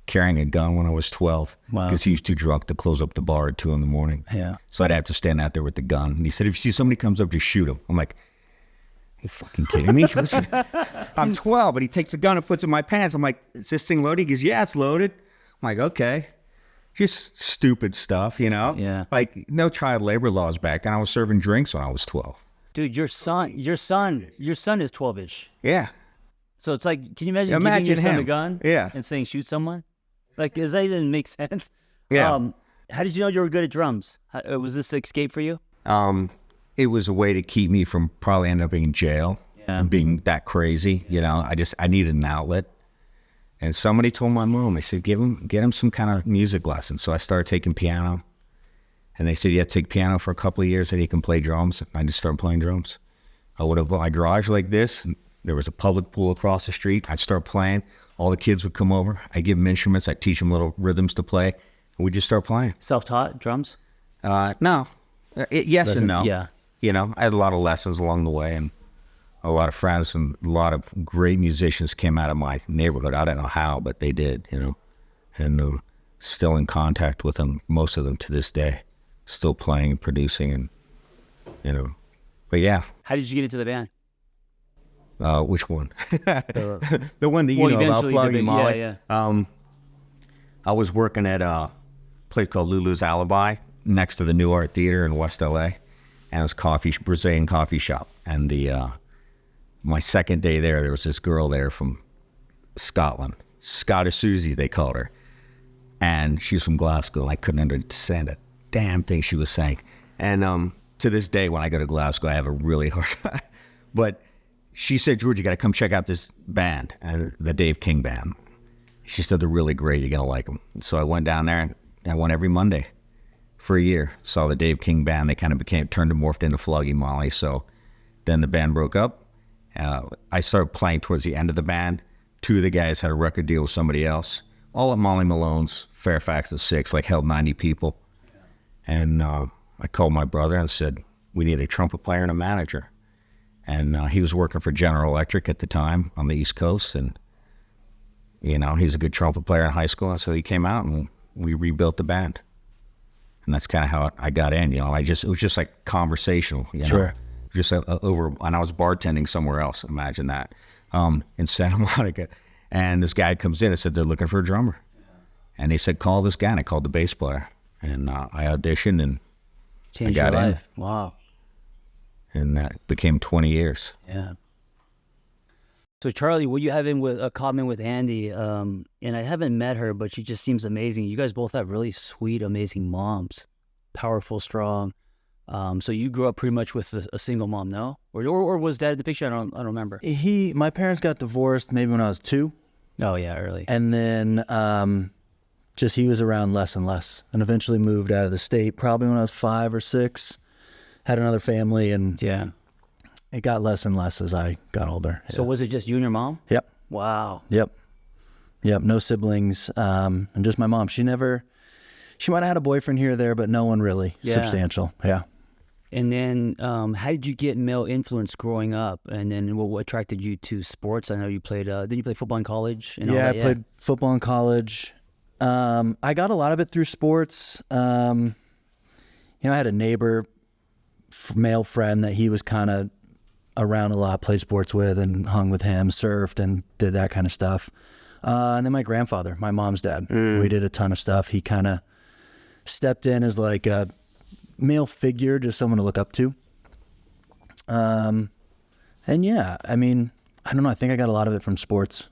Carrying a gun when I was 12 Wow. because he was too drunk to close up the bar at 2 a.m. Yeah. So I'd have to stand out there with the gun. And he said, if you see somebody comes up, just shoot him. I'm like, are you fucking kidding me? I'm 12, but he takes a gun and puts it in my pants. I'm like, is this thing loaded? He goes, yeah, it's loaded. I'm like, okay. Just stupid stuff, Yeah. Like no child labor laws back then. I was serving drinks when I was 12. Dude, your son is 12-ish. Yeah. So it's like, can you imagine Imagine giving your son a him. gun? Yeah. And saying shoot someone? Like, does that even make sense? Yeah. How did you know you were good at drums? Was this an escape for you? It was a way to keep me from probably ending up being in jail and being that crazy. I needed an outlet. And somebody told my mom, they said, get him some kind of music lessons. So I started taking piano. And they said, yeah, take piano for a couple of years and he can play drums. And I just started playing drums. I would have my garage like this. And there was a public pool across the street. I'd start playing. All the kids would come over. I'd give them instruments. I'd teach them little rhythms to play. And we'd just start playing. Self-taught drums? No. Yes and no. Yeah. I had a lot of lessons along the way and a lot of friends and a lot of great musicians came out of my neighborhood. I don't know how, but they did, and still in contact with them, most of them to this day, still playing and producing and, but yeah. How did you get into the band? Which one? The one that you know about, eventually Flogging Molly. Yeah. I was working at a place called Lulu's Alibi next to the New Art Theater in West LA, and it was Brazilian coffee shop. And my second day there was this girl there from Scotland, Scottish Susie they called her, and she's from Glasgow. And I couldn't understand a damn thing she was saying. And to this day, when I go to Glasgow, I have a really hard time. But she said, George, you got to come check out this band, the Dave King Band. She said, they're really great. You're going to like them. So I went down there, and I went every Monday for a year. Saw the Dave King Band. They kind of turned and morphed into Flogging Molly. So then the band broke up. I started playing towards the end of the band. 2 of the guys had a record deal with somebody else. All at Molly Malone's, Fairfax at 6, held 90 people. And I called my brother and said, we need a trumpet player and a manager. And he was working for General Electric at the time on the East Coast. And, he's a good trumpet player in high school. And so he came out and we rebuilt the band. And that's kind of how I got in, it was just like conversational, Sure. Just over, and I was bartending somewhere else, imagine that, in Santa Monica. And this guy comes in and said, they're looking for a drummer. And he said, call this guy. And I called the bass player. And I auditioned and Changed I your got in. life. Wow. And that became 20 years. Yeah. So Charlie, what you have in with a common with Andy, and I haven't met her, but she just seems amazing. You guys both have really sweet, amazing moms, powerful, strong. So you grew up pretty much with a single mom, no? Or was dad in the picture? I don't remember. My parents got divorced maybe when I was 2. Oh yeah, early. And then just he was around less and less, and eventually moved out of the state probably when I was 5 or 6. Had another family, and Yeah. it got less and less as I got older. So was it just you and your mom? Yep. Wow. Yep. No siblings, and just my mom. She might have had a boyfriend here or there, but no one really substantial. Yeah. And then, how did you get male influence growing up? And then, what attracted you to sports? I know you played. Did you play football in college? And all that? I played football in college. I got a lot of it through sports. I had a neighbor, male friend that he was kind of around a lot, played sports with, and hung with him, surfed, and did that kind of stuff. And then my grandfather, my mom's dad, we did a ton of stuff. He kind of stepped in as like a male figure, just someone to look up to. And yeah, I mean, I don't know. I think I got a lot of it from sports,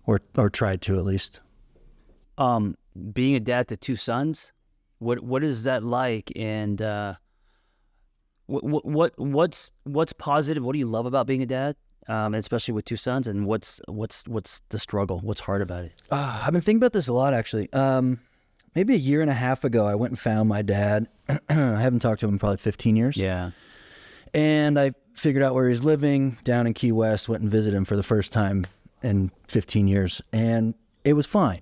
or tried to at least. Being a dad to 2 sons, what is that like? And what's positive? What do you love about being a dad? Especially with 2 sons, and what's the struggle? What's hard about it? I've been thinking about this a lot, actually. Maybe a year and a half ago, I went and found my dad. I haven't talked to him in probably 15 years. Yeah. And I figured out where he's living down in Key West, went and visited him for the first time in 15 years. And it was fine.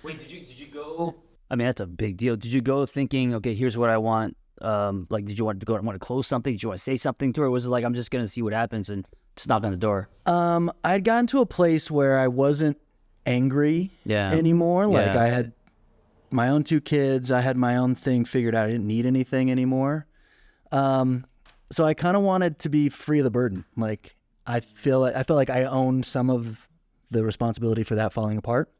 Wait, did you go? I mean, that's a big deal. Did you go thinking, okay, here's what I want? Like, did you want to close something? Did you want to say something to her? Or was it like, I'm just going to see what happens and just knock on the door? I'd gotten to a place where I wasn't angry anymore. Like I had my own 2 kids. I had my own thing figured out. I didn't need anything anymore. So I kind of wanted to be free of the burden. Like I felt like I owned some of the responsibility for that falling apart,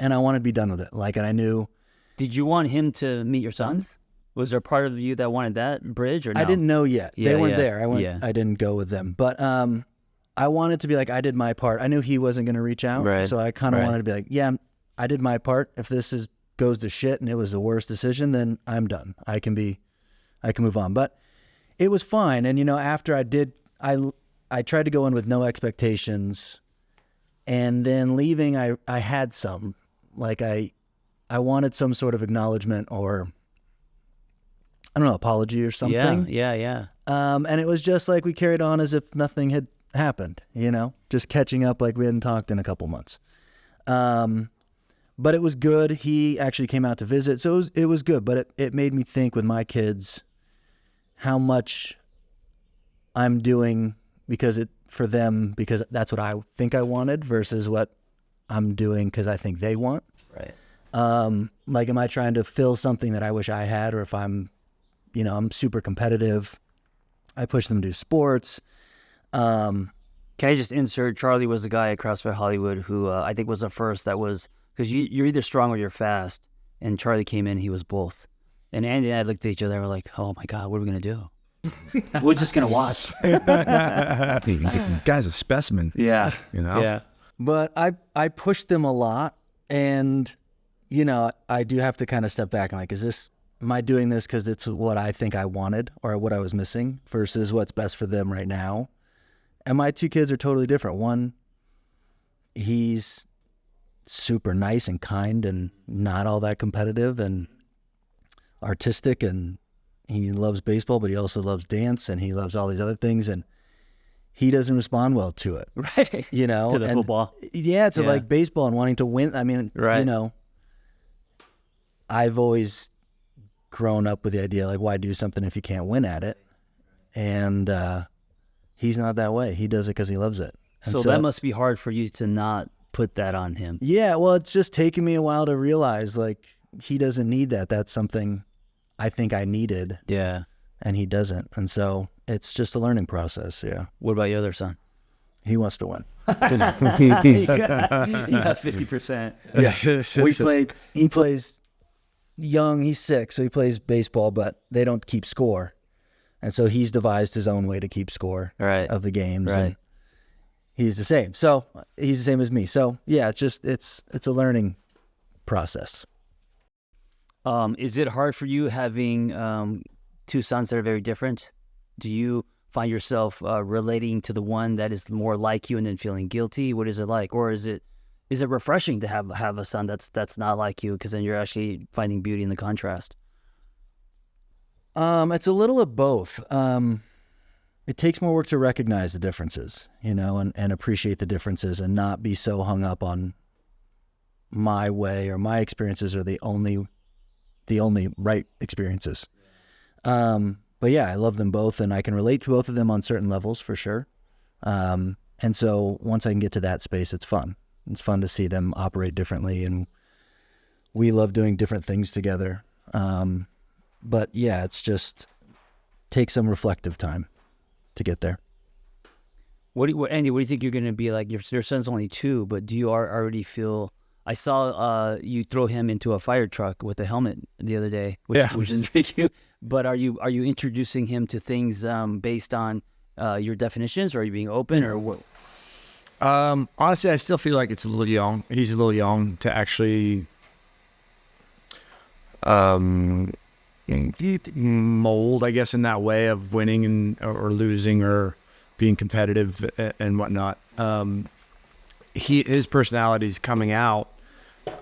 and I wanted to be done with it. Like, and I knew. Did you want him to meet your sons? Was there a part of you that wanted that bridge, or no? I didn't know yet. Yeah, they weren't yeah, there. I didn't go with them. But I wanted to be like, I did my part. I knew he wasn't going to reach out. Right. So I kind of wanted to be like, yeah, I did my part. If this goes to shit and it was the worst decision, then I'm done. I can move on. But it was fine. And, after I did, I tried to go in with no expectations, and then leaving, I had some, like I wanted some sort of acknowledgement, or I don't know, apology or something. Yeah. And it was just like we carried on as if nothing had happened, just catching up like we hadn't talked in a couple months. But it was good. He actually came out to visit, so it was good. But it made me think with my kids how much I'm doing for them because that's what I think I wanted versus what I'm doing because I think they want. Right. Like, am I trying to fill something that I wish I had, or if I'm super competitive, I push them to do sports. Can I just insert? Charlie was the guy at CrossFit Hollywood who I think was the first that was, because you're either strong or you're fast. And Charlie came in, he was both. And Andy and I looked at each other, we're like, oh my God, what are we going to do? We're just going to watch. Guy's a specimen. Yeah. Yeah. But I pushed them a lot, and, I do have to kind of step back and like, am I doing this because it's what I think I wanted or what I was missing versus what's best for them right now? And my 2 kids are totally different. One, he's super nice and kind and not all that competitive and artistic, and he loves baseball, but he also loves dance and he loves all these other things, and he doesn't respond well to it. Right. To the football. Yeah, like baseball and wanting to win. I mean, right. I've always grown up with the idea, like, why do something if you can't win at it? And he's not that way. He does it because he loves it. And so that must be hard for you to not put that on him. Yeah, well, it's just taken me a while to realize, like, he doesn't need that. That's something I think I needed. Yeah. And he doesn't. And so it's just a learning process, yeah. What about your other son? He wants to win. You got 50%. Yeah. He plays young, he's 6, so he plays baseball, but they don't keep score. And so he's devised his own way to keep score of the games. Right. And he's the same. So he's the same as me. So yeah, it's a learning process. Is it hard for you having two sons that are very different? Do you find yourself relating to the one that is more like you and then feeling guilty? What is it like? Or is it refreshing to have a son that's not like you, because then you're actually finding beauty in the contrast? It's a little of both. It takes more work to recognize the differences, and appreciate the differences, and not be so hung up on my way or my experiences are the only right experiences. But yeah, I love them both, and I can relate to both of them on certain levels for sure. And so once I can get to that space, it's fun. It's fun to see them operate differently, and we love doing different things together. But yeah, it's just take some reflective time to get there. Andy, what do you think you're going to be like? Your son's only 2, but do you already feel? I saw you throw him into a fire truck with a helmet the other day, which is cute. But are you introducing him to things based on your definitions, or are you being open, or what? Honestly, I still feel like it's a little young. He's a little young to actually mold, I guess, in that way of winning or losing or being competitive and whatnot. His personality's coming out,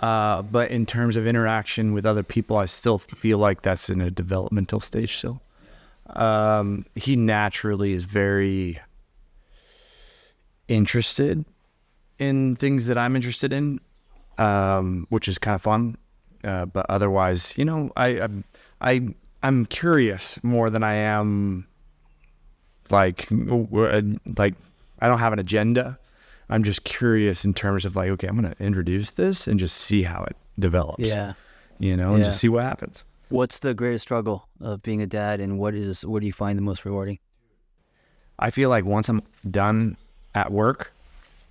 but in terms of interaction with other people, I still feel like that's in a developmental stage still. He naturally is very interested in things that I'm interested in, which is kind of fun. But otherwise, I'm curious more than I am like I don't have an agenda. I'm just curious in terms of like, okay, I'm going to introduce this and just see how it develops. Yeah. And just see what happens. What's the greatest struggle of being a dad, and what do you find the most rewarding? I feel like once I'm done at work,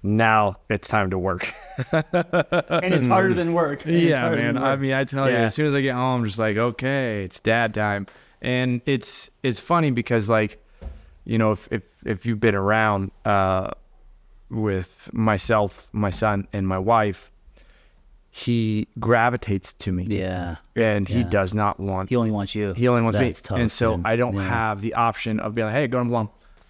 now it's time to work. And it's harder than work. Yeah, man. I mean, I tell you, as soon as I get home, I'm just like, okay, it's dad time. And it's funny because, like, if you've been around with myself, my son, and my wife, he gravitates to me. Yeah. And he does not want... He only wants you. He only wants me. Tough, and so man. I don't have the option of being like, hey, go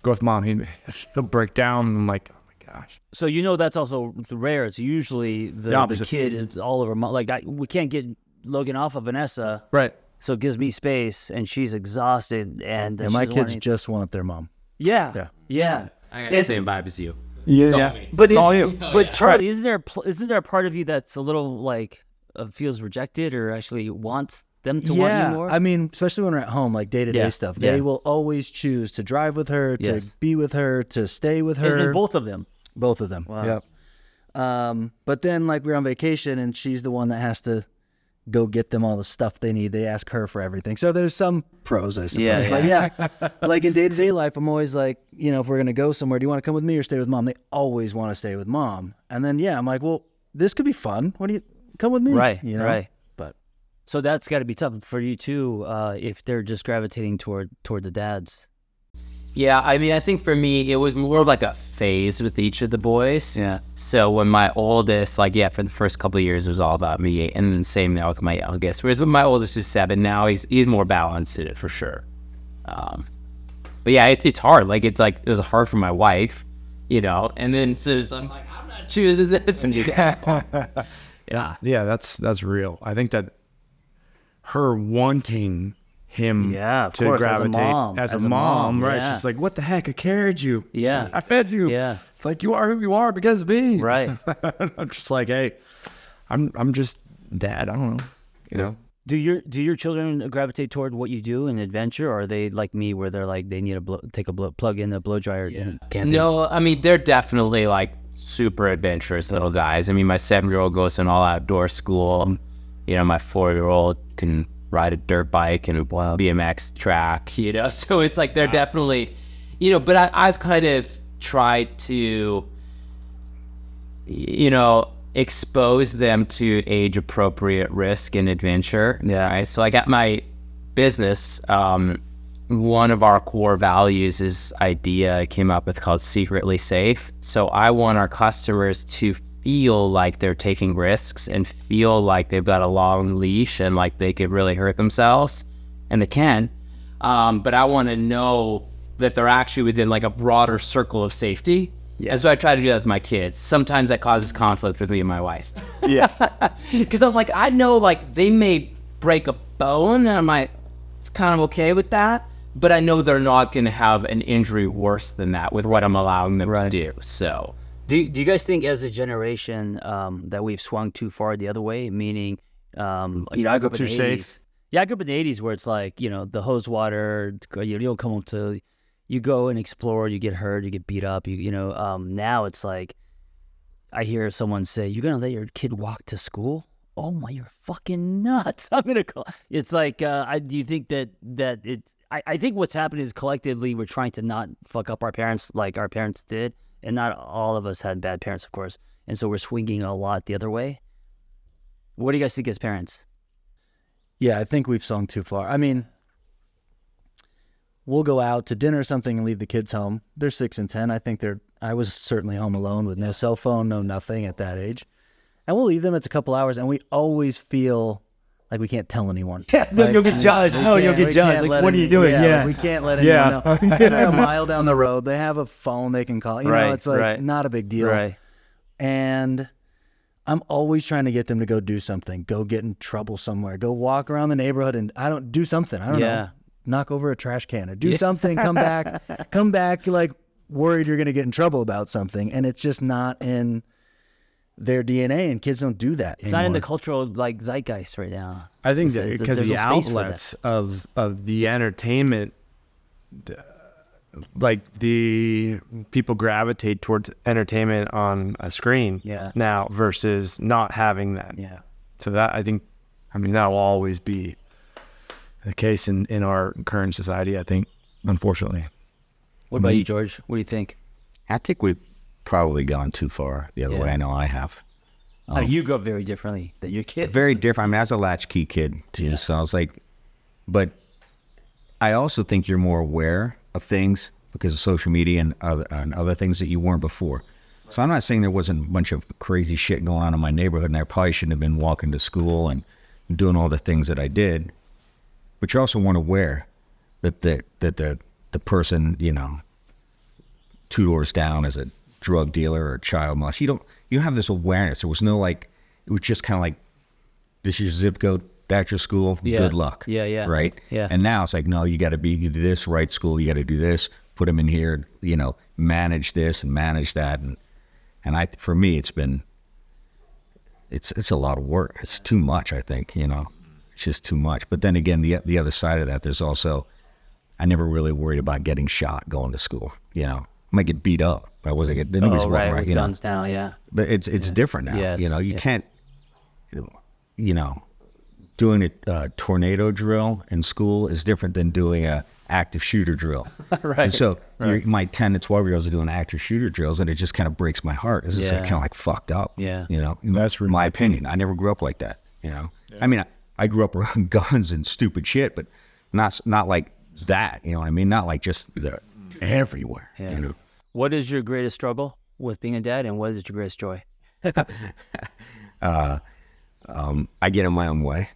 with mom. He'll break down. And I'm like, oh my gosh. So that's also rare. It's usually the kid is all over mom. Like, we can't get Logan off of Vanessa. Right. So it gives me space, and she's exhausted. And my kids just want their mom. Yeah. I got the same vibe as you. Yeah. But it's all you. But Charlie, isn't there a part of you that's a little like feels rejected, or actually wants them to want you more? I mean, especially when we're at home, like day-to-day stuff. They will always choose to drive with her, to be with her, to stay with her. And both of them. Both of them. Wow. Yep. But then, like, we're on vacation, and she's the one that has to go get them all the stuff they need. They ask her for everything. So there's some pros, I suppose. But like in day-to-day life, I'm always like, if we're going to go somewhere, do you want to come with me or stay with mom? They always want to stay with mom. And then, I'm like, well, this could be fun. What do you come with me? Right. Right. But so that's got to be tough for you too, if they're just gravitating toward the dads. Yeah, I mean, I think for me, it was more of like a phase with each of the boys. Yeah. So when my oldest, for the first couple of years, it was all about me, and then same now with my youngest. Whereas when my oldest is 7 now, he's more balanced in it for sure. But yeah, it's hard. Like it was hard for my wife, and then so I'm like, I'm not choosing this. Yeah, that's real. I think that her wanting him of to course, gravitate as a mom, right? Yes. She's like, what the heck? I carried you. Yeah. I fed you. Yeah. It's like, you are who you are because of me. Right. I'm just like, hey, I'm just dad. I don't know, Do your children gravitate toward what you do in adventure, or are they like me, where they're like they need plug in a blow dryer? Yeah. No, I mean, they're definitely like super adventurous little guys. I mean, my 7-year-old goes to an all outdoor school. My 4-year-old can ride a dirt bike and a BMX track, so it's like they're definitely, but I've kind of tried to, expose them to age appropriate risk and adventure. Yeah. Right? So I got my business, one of our core values is idea I came up with called Secretly Safe. So I want our customers to feel like they're taking risks and feel like they've got a long leash and like they could really hurt themselves, and they can. but I want to know that they're actually within like a broader circle of safety. Yeah. And so I try to do that with my kids. Sometimes that causes conflict with me and my wife. Yeah. Because I'm like, I know like they may break a bone, and I'm like, it's kind of okay with that. But I know they're not going to have an injury worse than that with what I'm allowing them to do. So, do you guys think as a generation that we've swung too far the other way? Meaning, I grew up in the 80s. Yeah, I grew up in the 80s where it's like, the hose water, you don't come home to, you go and explore, you get hurt, you get beat up. Now it's like, I hear someone say, "You're going to let your kid walk to school?" Oh my, you're fucking nuts. I'm going to call. It's like, do you think that it's, I think what's happening is collectively we're trying to not fuck up our parents like our parents did, and not all of us had bad parents, of course, and so we're swinging a lot the other way. What do you guys think as parents? Yeah, I think we've swung too far. I mean, we'll go out to dinner or something and leave the kids home. They're 6 and 10. I was certainly home alone with no cell phone, no nothing at that age. And we'll leave them. It's a couple hours, and we always feel like we can't tell anyone. Yeah, you'll get judged. No, you'll get judged. Like, what are you doing? Yeah. Like, we can't let anyone know. They're a mile down the road. They have a phone they can call. It's like not a big deal. Right. And I'm always trying to get them to go do something, go get in trouble somewhere, go walk around the neighborhood and do something. I don't know, knock over a trash can or do something, come back like worried you're going to get in trouble about something. And it's just not in their DNA, and kids don't do that. It's not in the cultural zeitgeist right now. I think that because the outlets of the entertainment, like the people gravitate towards entertainment on a screen now versus not having that. Yeah. So that that will always be the case in our current society, I think, unfortunately. What about you, George? What do you think? I think we've probably gone too far the other way. I know I have. You grew up very differently than your kids. Very different. I was a latchkey kid too, so I was like, but I also think you're more aware of things because of social media and other things that you weren't before. So I'm not saying there wasn't a bunch of crazy shit going on in my neighborhood, and I probably shouldn't have been walking to school and doing all the things that I did. But you also weren't aware that the person, 2 doors down is a drug dealer or a child molester. You don't have this awareness. There was no it was just kind of like, this is your zip code, that's your school, good luck. Yeah. Right? Yeah. And now it's like, no, you got to do this, right school, you got to do this, put them in here, manage this and manage that. And for me, it's a lot of work. It's too much, I think, it's just too much. But then again, the other side of that, there's also, I never really worried about getting shot going to school, I might get beat up. I wasn't getting nobody's right, with guns now, yeah. But it's different now. Yeah, you can't, doing a tornado drill in school is different than doing a active shooter drill. Right. And so my 10 to 12-year-olds are doing active shooter drills, and it just kind of breaks my heart. It's just kind of like fucked up. Yeah. That's my opinion. I never grew up like that. Yeah. I mean, I grew up around guns and stupid shit, but not like that. Not like just everywhere. Yeah. What is your greatest struggle with being a dad, and what is your greatest joy? I get in my own way,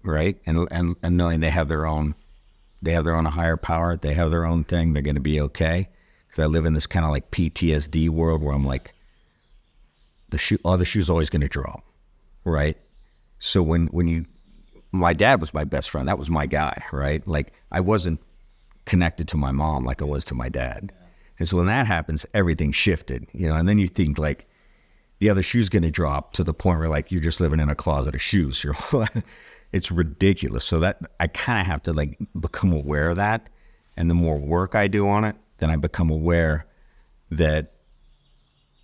right? And knowing they have their own higher power, they have their own thing, they're going to be okay. Because I live in this kind of like PTSD world where I'm like, the shoe's always going to drop, right? So my dad was my best friend. That was my guy, right? Like I wasn't connected to my mom like I was to my dad. And so when that happens, everything shifted, and then you think like the other shoe's going to drop to the point where like you're just living in a closet of shoes. It's ridiculous. So that I kind of have to like become aware of that. And the more work I do on it, then I become aware that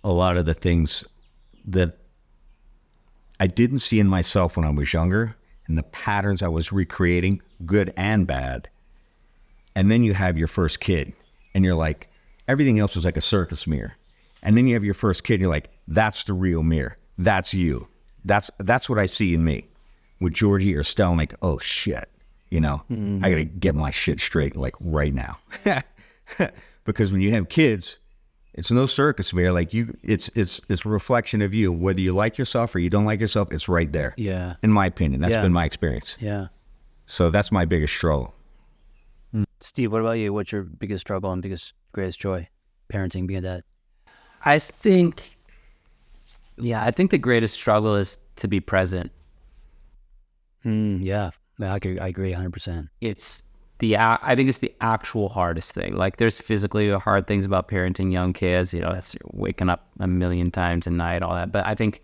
a lot of the things that I didn't see in myself when I was younger and the patterns I was recreating, good and bad. And then you have your first kid and you're like, everything else was like a circus mirror. And then you have your first kid and you're like, that's the real mirror. That's you. That's what I see in me. With Georgie or Stella, I'm like, oh shit, I gotta get my shit straight like right now. Because when you have kids, it's no circus mirror. Like it's a reflection of you. Whether you like yourself or you don't like yourself, it's right there. Yeah. In my opinion, that's been my experience. Yeah. So that's my biggest struggle. Steve, what about you? What's your biggest struggle and greatest joy? Parenting, being a dad. I think the greatest struggle is to be present. Yeah, I agree 100%. I think it's the actual hardest thing. Like there's physically hard things about parenting young kids, that's waking up a million times a night, all that. But I think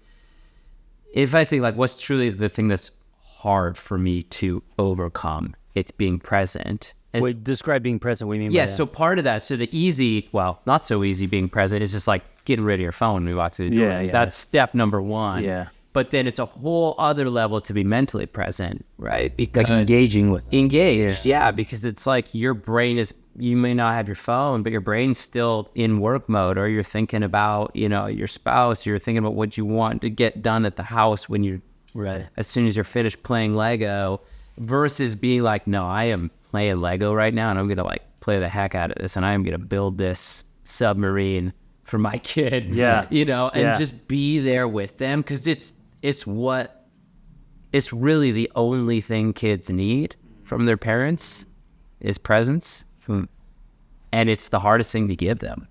like what's truly the thing that's hard for me to overcome, it's being present. Wait, describe being present. What do you mean by that? So part of that, so the easy, well, not so easy being present is just like getting rid of your phone when we walk through the door. Yeah. That's step number one. Yeah. But then it's a whole other level to be mentally present, right? Because Like engaging with them. Engaged, yeah, because it's like your brain you may not have your phone, but your brain's still in work mode, or you're thinking about, your spouse, you're thinking about what you want to get done at the house when you're, Right. as soon as you're finished playing Lego, versus being like, no, I am playing Lego right now, and I'm going to like play the heck out of this, and I am going to build this submarine for my kid. Yeah. And just be there with them, because it's really the only thing kids need from their parents is presence. And it's the hardest thing to give them.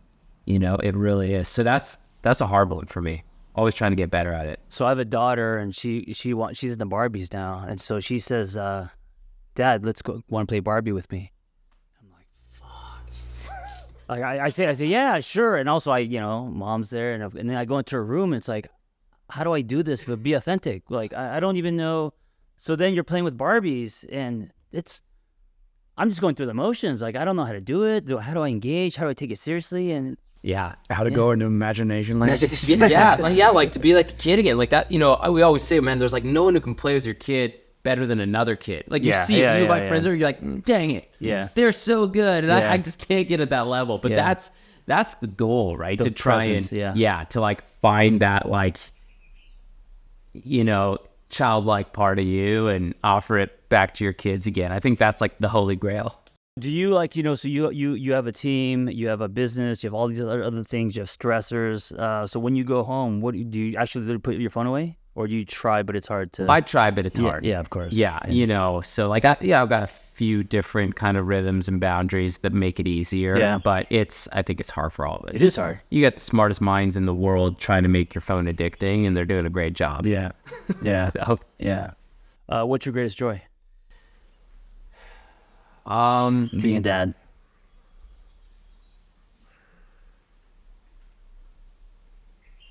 It really is. So that's a hard one for me. Always trying to get better at it. So I have a daughter, and she's in the Barbies now, and so she says, "Dad, let's go. Want to play Barbie with me?" I'm like, "Fuck." Like I say, "Yeah, sure." And also, Mom's there, and then I go into her room, and it's like, how do I do this but be authentic? Like I don't even know. So then you're playing with Barbies, and I'm just going through the motions. Like I don't know how to do it. How do I engage? How do I take it seriously? And How to go into imagination land. Like to be like a kid again, like that. We always say, man, there's like no one who can play with your kid better than another kid. Like you see friends, you're like, dang it, they're so good, and I just can't get at that level. But that's the goal, right? The to try presence, to like find that like, childlike part of you and offer it back to your kids again. I think that's like the holy grail. do you like, so you have a team, you have a business, you have all these other things, you have stressors. So when you go home, what do you actually put your phone away, or do you try but it's hard to? I try, but it's hard. Yeah, of course. Yeah. So like I've got a few different kind of rhythms and boundaries that make it easier. Yeah. But I think it's hard for all of us. It is hard. You got the smartest minds in the world trying to make your phone addicting, and they're doing a great job. Yeah. So, What's your greatest joy? being a dad.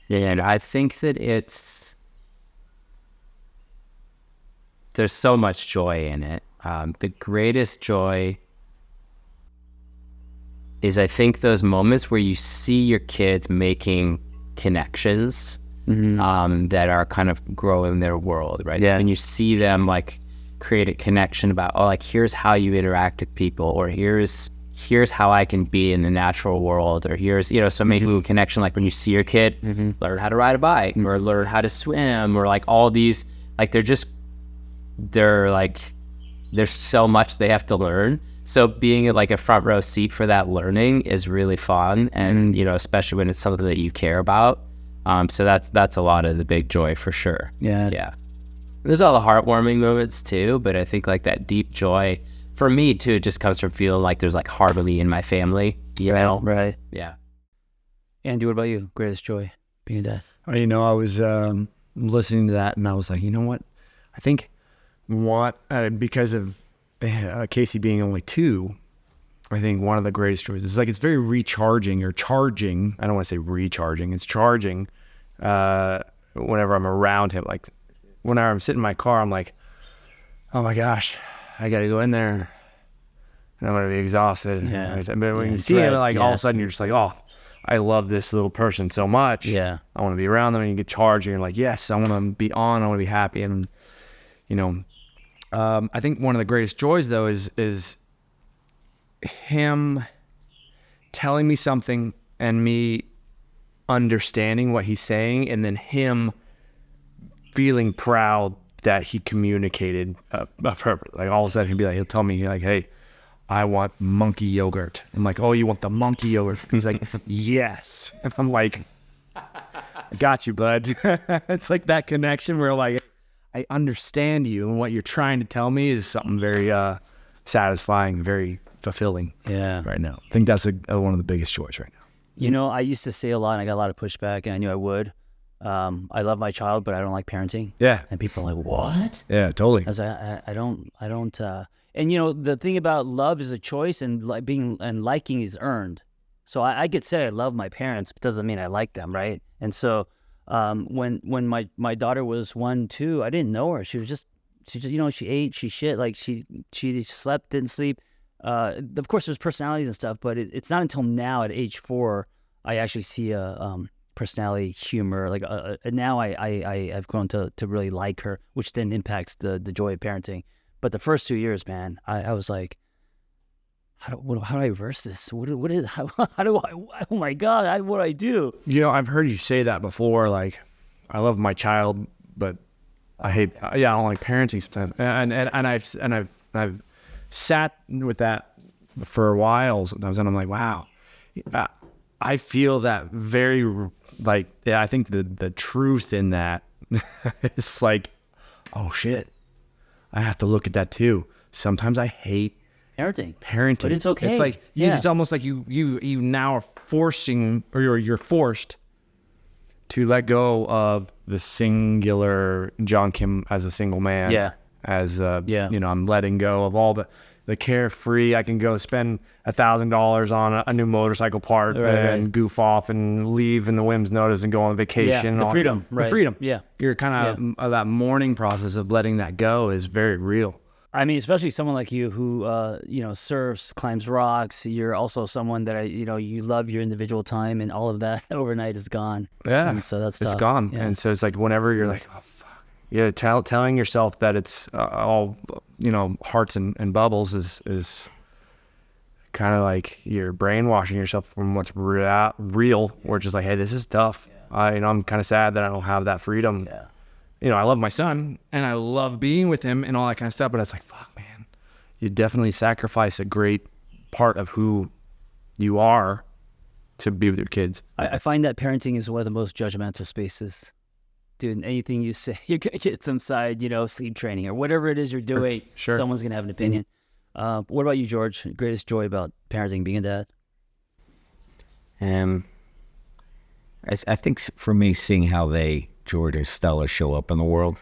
And I think that there's so much joy in it. The greatest joy is, I think, those moments where you see your kids making connections that are kind of growing their world, right? Yeah. So when you see them like create a connection about, here's how you interact with people, or here's how I can be in the natural world, or here's, so making a connection, like when you see your kid learn how to ride a bike or learn how to swim, or like all these, like there's so much they have to learn. So being like a front row seat for that learning is really fun. And, especially when it's something that you care about. So that's a lot of the big joy for sure. Yeah. There's all the heartwarming moments too, but I think like that deep joy for me too, it just comes from feeling like there's like harmony in my family, Right. Yeah. Andy, what about you? Greatest joy being a dad? I was listening to that, and I was like, you know what? I think because of Casey being only 2, I think one of the greatest joys is like it's very recharging or charging. I don't want to say recharging. It's charging whenever I'm around him. Like whenever I'm sitting in my car, I'm like, oh my gosh, I got to go in there, and I'm going to be exhausted. Yeah. But when you see him, like all of a sudden you're just like, oh, I love this little person so much. Yeah. I want to be around them, and you get charged, and you're like, yes, I want to be on. I want to be happy. And, I think one of the greatest joys though is him telling me something and me understanding what he's saying, and then him feeling proud that he communicated a purpose. Like all of a sudden he'll tell me like, hey, I want monkey yogurt. I'm like, oh, you want the monkey yogurt? He's like, yes. And I'm like, I got you, bud. It's like that connection where like, I understand you, and what you're trying to tell me is something very satisfying, very fulfilling Yeah. right now. I think that's one of the biggest joys right now. You know, I used to say a lot, and I got a lot of pushback, and I knew I would. I love my child, but I don't like parenting. Yeah. And people are like, what? Yeah, totally. I was like, I don't. And you know, the thing about love is a choice, and liking is earned. So I could say I love my parents, but doesn't mean I like them, right? And so when my daughter was 1, 2, I didn't know her. She just you know, she ate, she shit, like she slept, didn't sleep. Of course, there's personalities and stuff, but it's not until now at age 4 I actually see a personality, humor. Like now I've grown to really like her, which then impacts the joy of parenting. But the first 2 years, man, I was like, how do I reverse this? How do I? Oh my God, what do I do? You know, I've heard you say that before. Like, I love my child, but I don't like parenting sometimes. And I've sat with that for a while sometimes, and I'm like, wow, I feel that very like, yeah. I think the truth in that is like, oh shit, I have to look at that too. Sometimes I hate Parenting, but it's okay. It's like it's almost like you now are forcing, or you're forced to let go of the singular John Kim as a single man. Yeah. As you know, I'm letting go of all the carefree. I can go spend $1,000 on a new motorcycle part and goof off and leave in the whim's notice and go on vacation. Yeah, the freedom, right? The freedom. Yeah. You're kind of that mourning process of letting that go is very real. I mean, especially someone like you who, surfs, climbs rocks. You're also someone that you love your individual time, and all of that overnight is gone. Yeah, and so that's it's tough. gone. Yeah. And so it's like whenever you're like, oh fuck, yeah, telling yourself that it's all hearts and bubbles is kind of like you're brainwashing yourself from what's real. Where it's just like, hey, this is tough. I'm kind of sad that I don't have that freedom. Yeah. I love my son and I love being with him and all that kind of stuff, but it's like, fuck, man, you definitely sacrifice a great part of who you are to be with your kids. I find that parenting is one of the most judgmental spaces. Dude, anything you say, you're going to get some side, sleep training or whatever it is you're doing. Sure. Someone's going to have an opinion. What about you, George? Greatest joy about parenting, being a dad? I think for me, seeing how George and Stella show up in the world,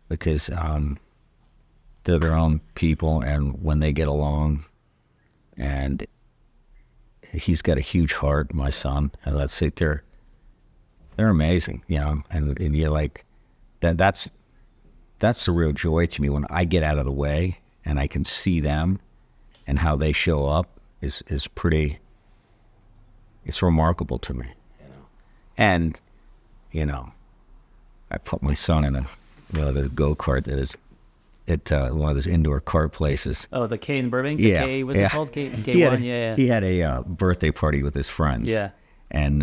because they're their own people, and when they get along, and he's got a huge heart, my son, and let's say they're amazing, and you're like, that's the real joy to me when I get out of the way and I can see them and how they show up is pretty, it's remarkable to me, and I put my son in the go-kart that is at one of those indoor kart places. Oh, the K in Burbank? Yeah. K, what's it called? K1? He had a birthday party with his friends. Yeah. And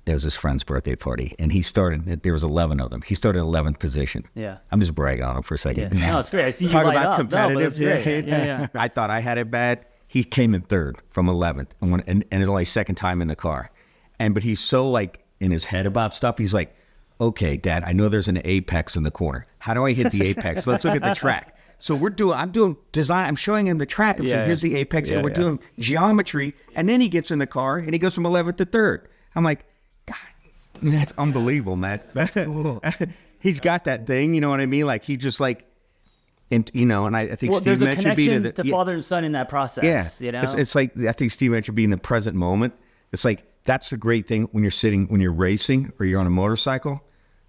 there was his friend's birthday party. And there was 11 of them. He started 11th position. Yeah. I'm just bragging on him for a second. Yeah. No, it's great. I see you Talk light about up. competitive. No, but it's great. Yeah. I thought I had it bad. He came in 3rd from 11th. And it's only 2nd time in the car. But he's so in his head about stuff. He's like, okay, Dad, I know there's an apex in the corner. How do I hit the apex? Let's look at the track. So I'm doing design. I'm showing him the track. Here's the apex, and we're doing geometry. And then he gets in the car and he goes from 11th to 3rd. I'm like, God, that's unbelievable, man. That's cool. He's got that thing, you know what I mean? Like he just and I think Steve there's a mentioned connection to father and son in that process. Yeah, it's like I think Steve mentioned being in the present moment. It's like that's the great thing when you're racing or you're on a motorcycle.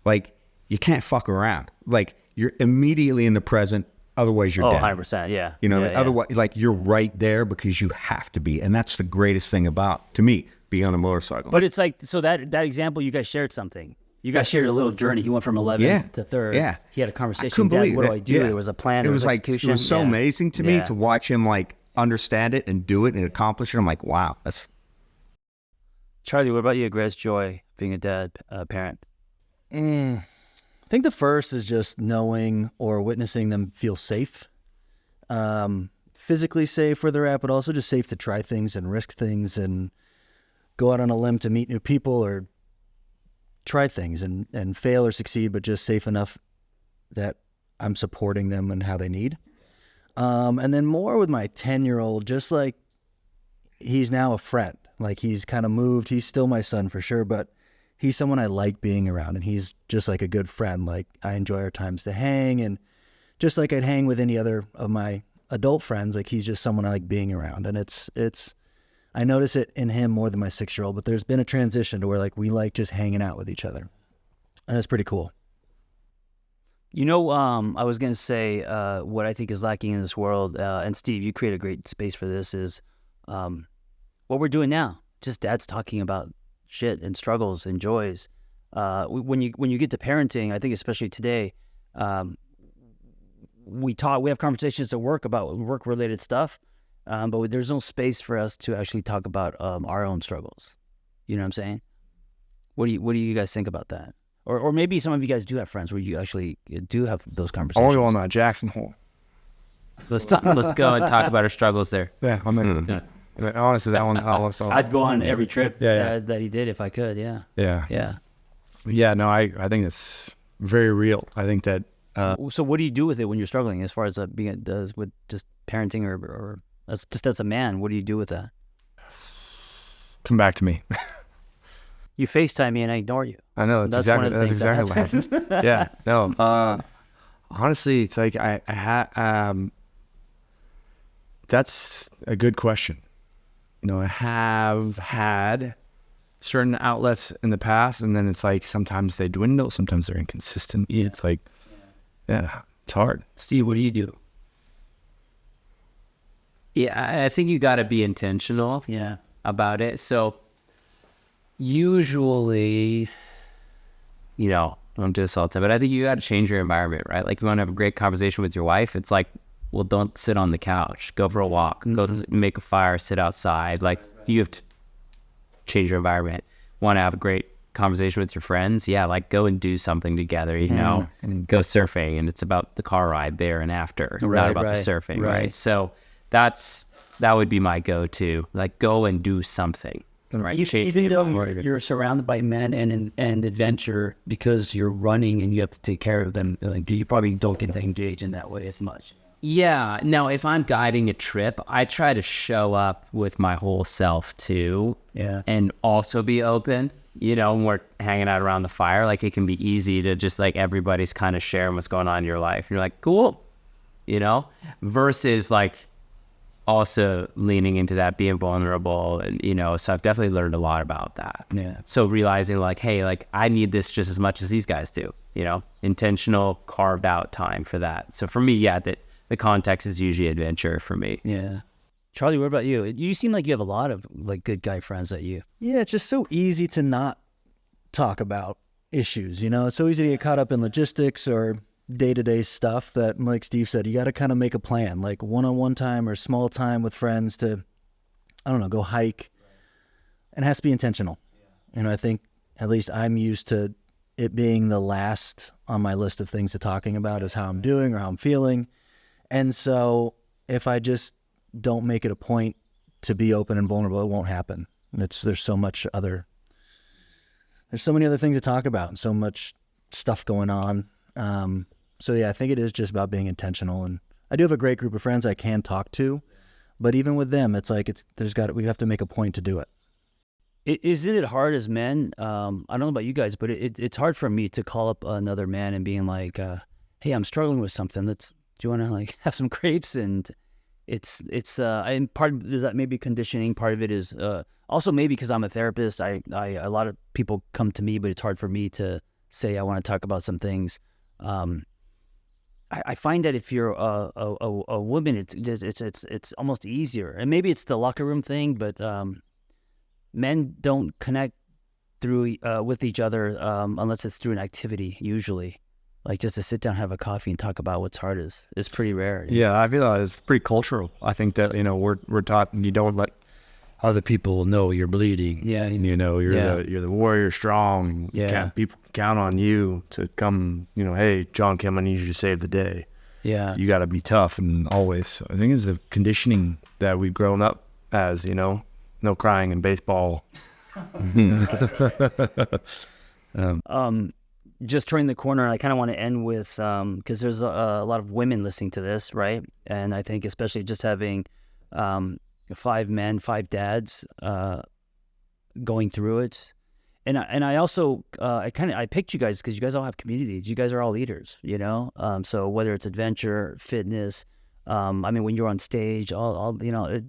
Like you can't fuck around. Like you're immediately in the present. Otherwise, you're dead. 100%, yeah. Otherwise, like you're right there because you have to be, and that's the greatest thing about, to me, being on a motorcycle. But it's like, so that example, you guys shared something. You guys shared a little journey. He went from 11 to 3rd. Yeah. He had a conversation. I couldn't believe what do I do? Yeah. There was a plan. It was execution. It was so amazing to me to watch him understand it and do it and accomplish it. I'm like, wow, that's. Charlie, what about you? Greatest joy being a dad, parent? I think the first is just knowing or witnessing them feel safe, physically safe where they're at, but also just safe to try things and risk things and go out on a limb to meet new people or try things and fail or succeed, but just safe enough that I'm supporting them and how they need. And then more with my 10-year-old, just like he's now a friend. Like he's kind of moved. He's still my son for sure, but he's someone I like being around, and he's just like a good friend. Like I enjoy our times to hang, and just like I'd hang with any other of my adult friends, like he's just someone I like being around. And it's I notice it in him more than my 6-year-old, but there's been a transition to where like we like just hanging out with each other, and it's pretty cool. You know, I was going to say what I think is lacking in this world, and Steve, you create a great space for this, is what we're doing now. Just dads talking about shit and struggles and joys. When you get to parenting, I think especially today, we have conversations at work about work-related stuff, but there's no space for us to actually talk about our own struggles. You know what I'm saying? What do you guys think about that? Or maybe some of you guys do have friends where you actually do have those I conversations. want to go on that Jackson Hole. Let's go and talk about our struggles there. Yeah, I'm in. Yeah. Honestly, that one I love so. I'd go on every trip Yeah. that he did if I could. Yeah. Yeah. No, I think it's very real. I think that. So what do you do with it when you're struggling, as far as being does with just parenting or as a man? What do you do with that? Come back to me. You FaceTime me and I ignore you. I know that's one of exactly the what things that happens. Yeah. No. Honestly, it's like I had. That's a good question. You know, I have had certain outlets in the past, and then it's like sometimes they dwindle, sometimes they're inconsistent. Yeah. It's like, it's hard. Steve, what do you do? Yeah, I think you got to be intentional about it. So usually, you know, I don't do this all the time, but I think you got to change your environment, right? Like, you want to have a great conversation with your wife. It's like, well, don't sit on the couch. Go for a walk. Go make a fire. Sit outside. Like, you have to change your environment. Want to have a great conversation with your friends? Yeah, like, go and do something together, you know, and go surfing. And it's about the car ride there and after, not about the surfing, right? So that would be my go-to. Like, go and do something. Right. Even though you're surrounded by men and adventure, because you're running and you have to take care of them, like, you probably don't get to engage in that way as much. Yeah. Now, if I'm guiding a trip, I try to show up with my whole self too. Yeah. And also be open. You know, when we're hanging out around the fire, like, it can be easy to just, like, everybody's kind of sharing what's going on in your life. And you're like, cool, you know, versus like also leaning into that, being vulnerable. And, you know, so I've definitely learned a lot about that. Yeah. So realizing like, hey, like, I need this just as much as these guys do, you know, intentional carved out time for that. So for me, the context is usually adventure for me. Yeah. Charlie, what about you? You seem like you have a lot of, like, good guy friends that you... Yeah, it's just so easy to not talk about issues, you know? It's so easy to get caught up in logistics or day-to-day stuff that, like Steve said, you got to kind of make a plan, like one-on-one time or small time with friends to, I don't know, go hike. And it has to be intentional. You know, I think at least I'm used to it being the last on my list of things to talking about is how I'm doing or how I'm feeling. And so if I just don't make it a point to be open and vulnerable, it won't happen. There's so many other things to talk about and so much stuff going on. So yeah, I think it is just about being intentional. And I do have a great group of friends I can talk to, but even with them, it's like we have to make a point to do it. Isn't it hard as men? I don't know about you guys, but it's hard for me to call up another man and being like, "Hey, I'm struggling with something. Do you want to, like, have some grapes?" And it's and part of that maybe conditioning. Part of it is also maybe because I'm a therapist. A lot of people come to me, but it's hard for me to say I want to talk about some things. I find that if you're a woman, it's almost easier, and maybe it's the locker room thing, but men don't connect through with each other unless it's through an activity. Usually, like, just to sit down, have a coffee, and talk about what's hard is pretty rare. Yeah, I feel like it's pretty cultural. I think that, you know, we're taught you don't let other people know you're bleeding. Yeah, you know, you're the warrior, strong. Yeah, people count on you to come. You know, hey, John Kim, I need you to save the day. Yeah, you got to be tough and always. So I think it's a conditioning that we've grown up as. You know, no crying in baseball. just turning the corner, I kind of want to end with, because there's a lot of women listening to this, right? And I think especially just having 5 men, 5 dads going through it. And I also, I picked you guys because you guys all have communities. You guys are all leaders, you know? So whether it's adventure, fitness, I mean, when you're on stage, all you know,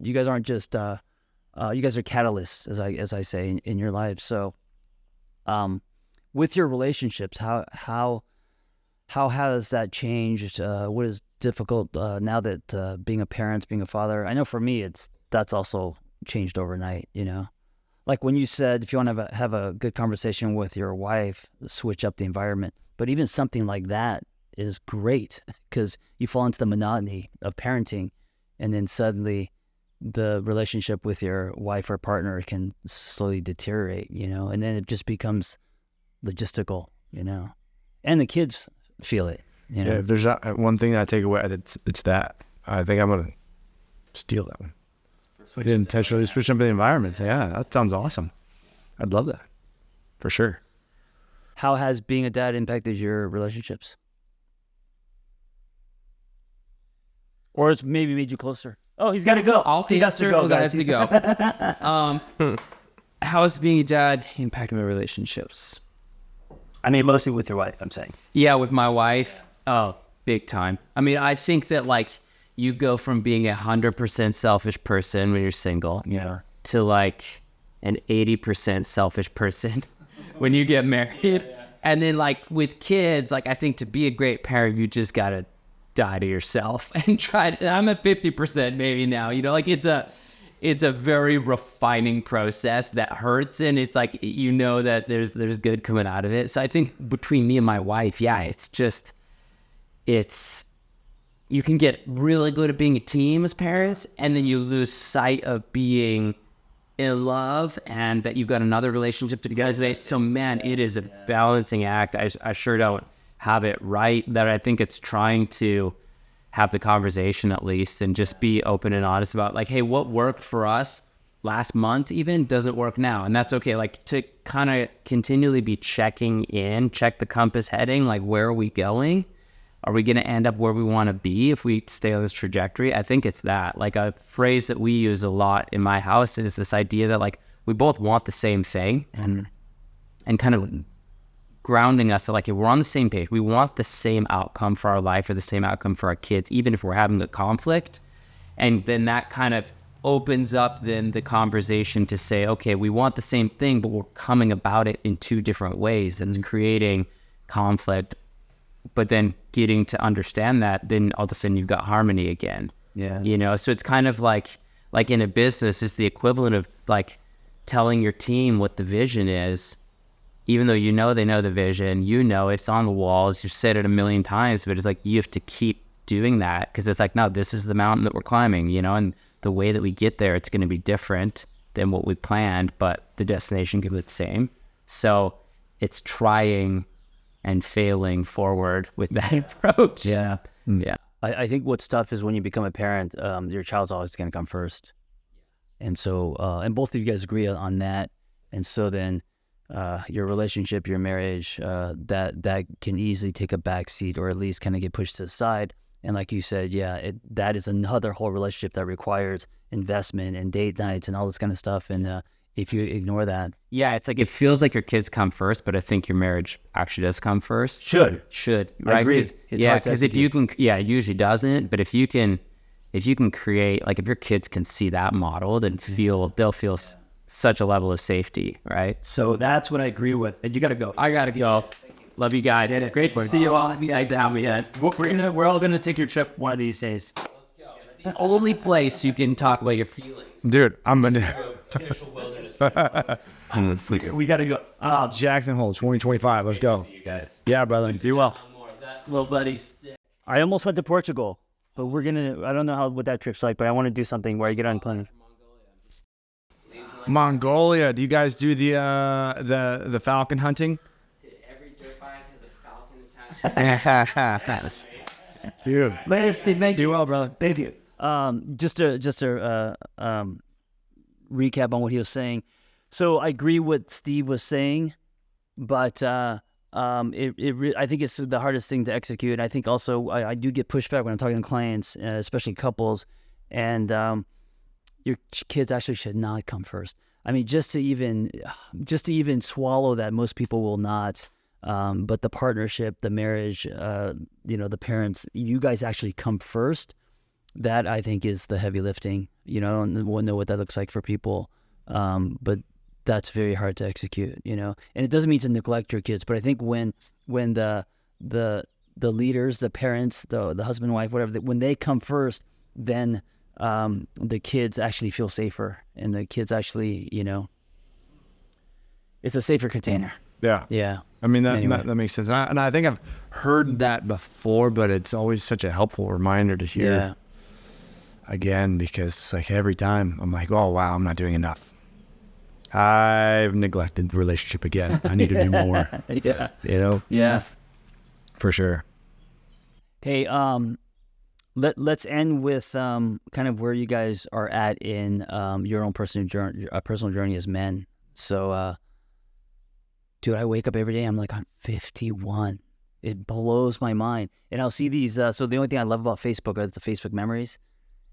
you guys aren't just, you guys are catalysts, as I say, in your lives. So, with your relationships, how has that changed? What is difficult now that being a parent, being a father? I know for me, that's also changed overnight. You know, like when you said if you want to have a good conversation with your wife, switch up the environment. But even something like that is great because you fall into the monotony of parenting, and then suddenly the relationship with your wife or partner can slowly deteriorate. You know, and then it just becomes logistical, you know, and the kids feel it. You know? Yeah, if there's one thing I take away, it's that. I think I'm gonna steal that one. Intentionally switch up the environment. Yeah, that sounds awesome. I'd love that for sure. How has being a dad impacted your relationships, or it's maybe made you closer? Oh, he's got to go. I'll He has to go, I guys. have to go. How has being a dad impacted my relationships? I mean, mostly with your wife, I'm saying. Yeah, with my wife. Oh, big time. I mean, I think that like you go from being 100% selfish person when you're single, to like an 80% selfish person when you get married. And then like with kids, like I think to be a great parent, you just gotta die to yourself and try to, I'm at 50% maybe now, like it's a very refining process that hurts, and it's like, that there's good coming out of it. So I think between me and my wife, you can get really good at being a team as parents, and then you lose sight of being in love and that you've got another relationship to together. So man, it is a balancing act. I sure don't have it right, that I think it's trying to have the conversation at least and just be open and honest about like, hey, what worked for us last month even doesn't work now. And that's okay. Like to kind of continually be check the compass heading, like where are we going? Are we going to end up where we want to be if we stay on this trajectory? I think it's that. Like a phrase that we use a lot in my house is this idea that like we both want the same thing, and kind of grounding us that like if we're on the same page, we want the same outcome for our life or the same outcome for our kids, even if we're having a conflict. And then that kind of opens up then the conversation to say, okay, we want the same thing, but we're coming about it in two different ways, and creating conflict. But then getting to understand that, then all of a sudden you've got harmony again. Yeah. So it's kind of like in a business, it's the equivalent of like telling your team what the vision is, even though they know the vision, it's on the walls, you've said it a million times, but it's like you have to keep doing that because it's like, no, this is the mountain that we're climbing, and the way that we get there, it's going to be different than what we planned, but the destination can be the same. So it's trying and failing forward with that approach. Yeah. I think what's tough is when you become a parent, your child's always going to come first. And so, and both of you guys agree on that. And so then your relationship, your marriage, that can easily take a backseat or at least kind of get pushed to the side. And like you said, that is another whole relationship that requires investment and date nights and all this kind of stuff. And if you ignore that. Yeah, it's like it feels like your kids come first, but I think your marriage actually does come first. Should, right? I agree. Because if you can, it usually doesn't. But if you can create, like if your kids can see that modeled and they'll feel such a level of safety, right? So that's what I agree with. And you got to go. I got to go. Love you guys. Great to see you all. Nice to have me in. We're all gonna take your trip one of these days. The only place you can talk about your feelings. Dude, I'm gonna. We gotta go. Jackson Hole 2025. Let's go. See you guys. Yeah, brother. Be well. Little buddy's sick. I almost went to Portugal, but I don't know what that trip's like, but I want to do something where I get on plane. Mongolia. Do you guys do the falcon hunting? Every dirt bike has a falcon attached. Dude. Later, Steve. Thank you. Do well, brother. Thank you. Just to recap on what he was saying. So I agree with Steve was saying, but I think it's the hardest thing to execute. And I think also I do get pushback when I'm talking to clients, especially couples, and your kids actually should not come first. I mean, just to even swallow that, most people will not. But the partnership, the marriage, the parents, you guys actually come first. That I think is the heavy lifting. And we'll know what that looks like for people. But that's very hard to execute, and it doesn't mean to neglect your kids, but I think when the leaders, the parents, the husband, wife, whatever, when they come first, then the kids actually feel safer, and the kids actually, it's a safer container. Yeah. I mean, that makes sense. And I think I've heard that before, but it's always such a helpful reminder to hear again, because like every time I'm like, oh, wow, I'm not doing enough. I've neglected the relationship again. I need to do more. Yeah. For sure. Hey, let's end with kind of where you guys are at in your own personal journey as men. So, dude, I wake up every day, I'm like, I'm 51. It blows my mind. And I'll see these. So the only thing I love about Facebook is the Facebook memories,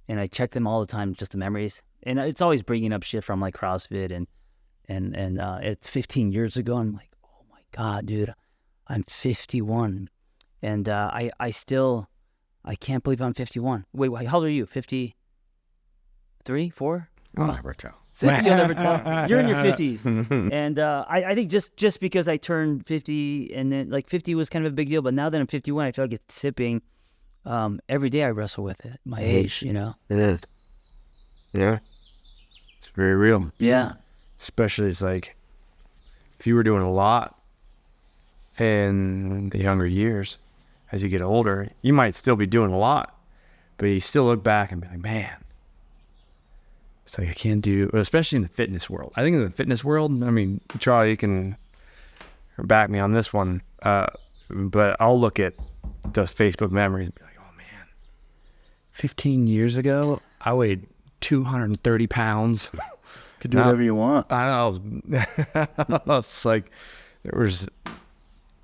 and I check them all the time, just the memories. And it's always bringing up shit from like CrossFit and it's 15 years ago. I'm like, oh my God, dude, I'm 51. And I can't believe I'm 51. Wait, how old are you? 53, 4? I'll never tell. You'll never tell. You're in your 50s. And I think just because I turned 50, and then like 50 was kind of a big deal, but now that I'm 51, I feel like it's tipping. Every day I wrestle with it, my age, It is. Yeah. It's very real. Yeah. Especially it's like, if you were doing a lot in the younger years, as you get older, you might still be doing a lot, but you still look back and be like, man, it's like I can't do, especially in the fitness world. I think in the fitness world, I mean, Charlie, you can back me on this one, but I'll look at those Facebook memories and be like, oh man, 15 years ago, I weighed 230 pounds. Could do whatever you want. I know. It's like there was,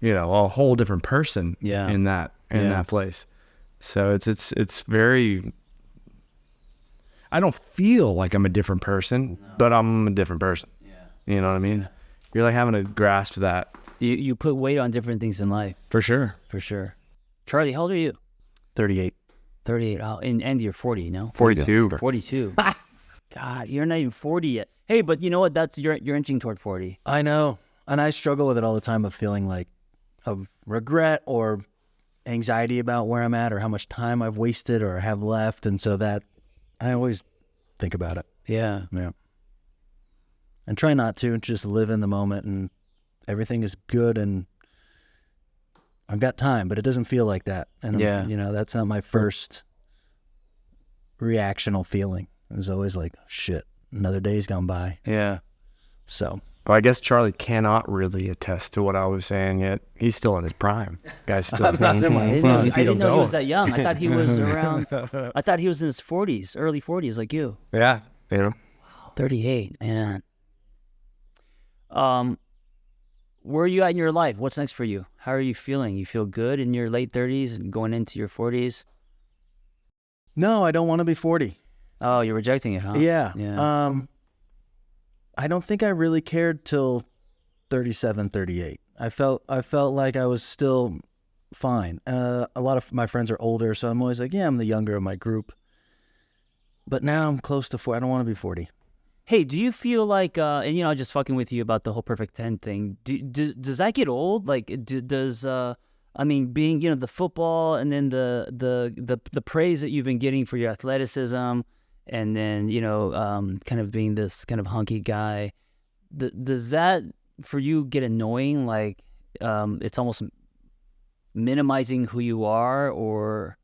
a whole different person in that place. So it's very. I don't feel like I'm a different person, but I'm a different person. Yeah. You know what I mean? Yeah. You're like having to grasp that. You put weight on different things in life. For sure. Charlie, how old are you? 38. 38. Oh, and you're 40, no? 42. 42. God, you're not even 40 yet. Hey, but you know what? That's you're inching toward 40. I know. And I struggle with it all the time, of feeling like of regret or anxiety about where I'm at or how much time I've wasted or have left. And so that I always think about it. Yeah. And try not to, just live in the moment, and everything is good and I've got time, but it doesn't feel like that. And that's not my first reactional feeling. It's always like, shit, another day's gone by. Yeah. So. Well, I guess Charlie cannot really attest to what I was saying yet. He's still in his prime. Guy's still. I didn't know he was that young. I thought he was around. I thought he was in his 40s, early 40s, like you. Yeah. Wow, 38, man. Where are you at in your life? What's next for you? How are you feeling? You feel good in your late 30s and going into your 40s? No, I don't want to be 40. Oh, you're rejecting it, huh? Yeah. I don't think I really cared till 37, 38. I felt like I was still fine. A lot of my friends are older, so I'm always like, yeah, I'm the younger of my group. But now I'm close to 40. I don't want to be 40. Hey, do you feel like, and just fucking with you about the whole perfect 10 thing, does that get old? Like, being, the football, and then the praise that you've been getting for your athleticism, and then, kind of being this kind of hunky guy, does that for you get annoying? Like, it's almost minimizing who you are, or,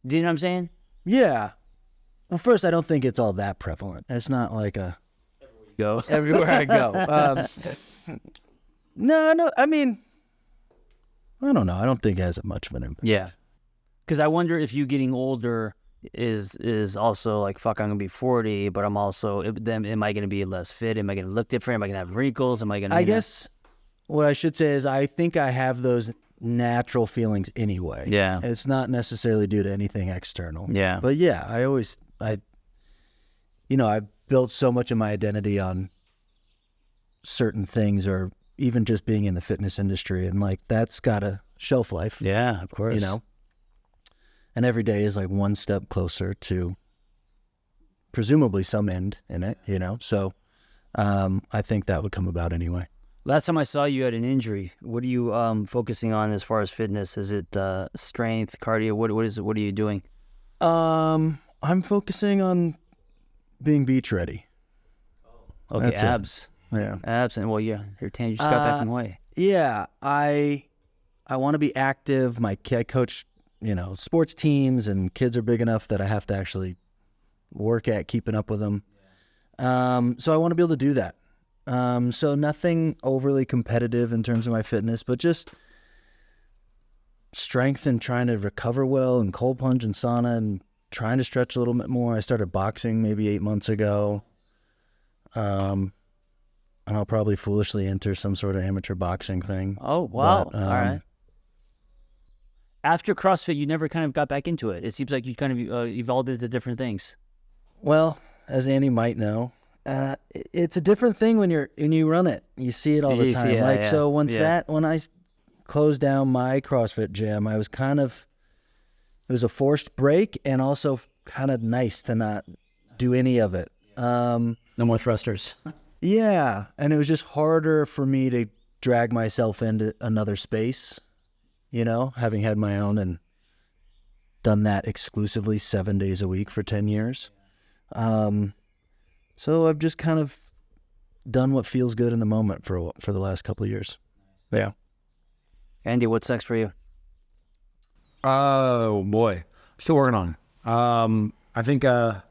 do you know what I'm saying? Yeah. Well, first, I don't think it's all that prevalent. It's not like everywhere I go. No. I mean, I don't know. I don't think it has much of an impact. Yeah. Because I wonder if you getting older is also like, fuck, I'm gonna be 40, but I'm also, then am I gonna be less fit? Am I gonna look different? Am I gonna have wrinkles? Am I gonna? I guess what I should say is I think I have those natural feelings anyway. Yeah. It's not necessarily due to anything external. Yeah. But yeah, I built so much of my identity on certain things, or even just being in the fitness industry, and like that's got a shelf life. Yeah, of course. And every day is like one step closer to presumably some end in it, So I think that would come about anyway. Last time I saw you had an injury. What are you focusing on as far as fitness? Is it strength, cardio? What is it? What are you doing? I'm focusing on being beach ready. Okay, That's it. abs. Yeah. Abs. And well, yeah, your tan, you just got back from Hawaii. Yeah, I want to be active. I coach, sports teams, and kids are big enough that I have to actually work at keeping up with them. So I want to be able to do that. So nothing overly competitive in terms of my fitness, but just strength and trying to recover well, and cold plunge and sauna, and trying to stretch a little bit more. I started boxing maybe 8 months ago. And I'll probably foolishly enter some sort of amateur boxing thing. Oh, wow. But, All right. After CrossFit, you never kind of got back into it. It seems like you kind of evolved into different things. Well, as Andy might know, it's a different thing when you run it. You see it all the time. Yeah, So when I closed down my CrossFit gym, it was a forced break, and also kind of nice to not do any of it. No more thrusters. Yeah, and it was just harder for me to drag myself into another space, having had my own and done that exclusively 7 days a week for 10 years. So I've just kind of done what feels good in the moment for the last couple of years. Yeah. Andy, what's next for you? Oh boy, still working on it. I think I'm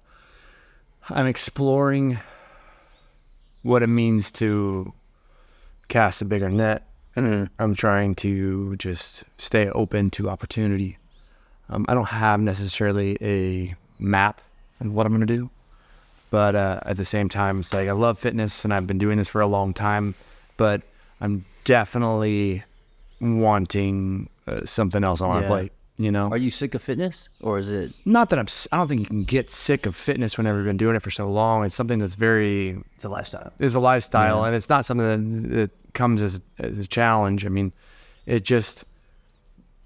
exploring what it means to cast a bigger net. I'm trying to just stay open to opportunity. I don't have necessarily a map on what I'm going to do, but at the same time, it's like I love fitness and I've been doing this for a long time, but I'm definitely wanting something else on my plate. Are you sick of fitness, or is it? Not that I don't think you can get sick of fitness whenever you've been doing it for so long. It's something that's It's a lifestyle. It's a lifestyle, and it's not something that comes as a challenge. I mean,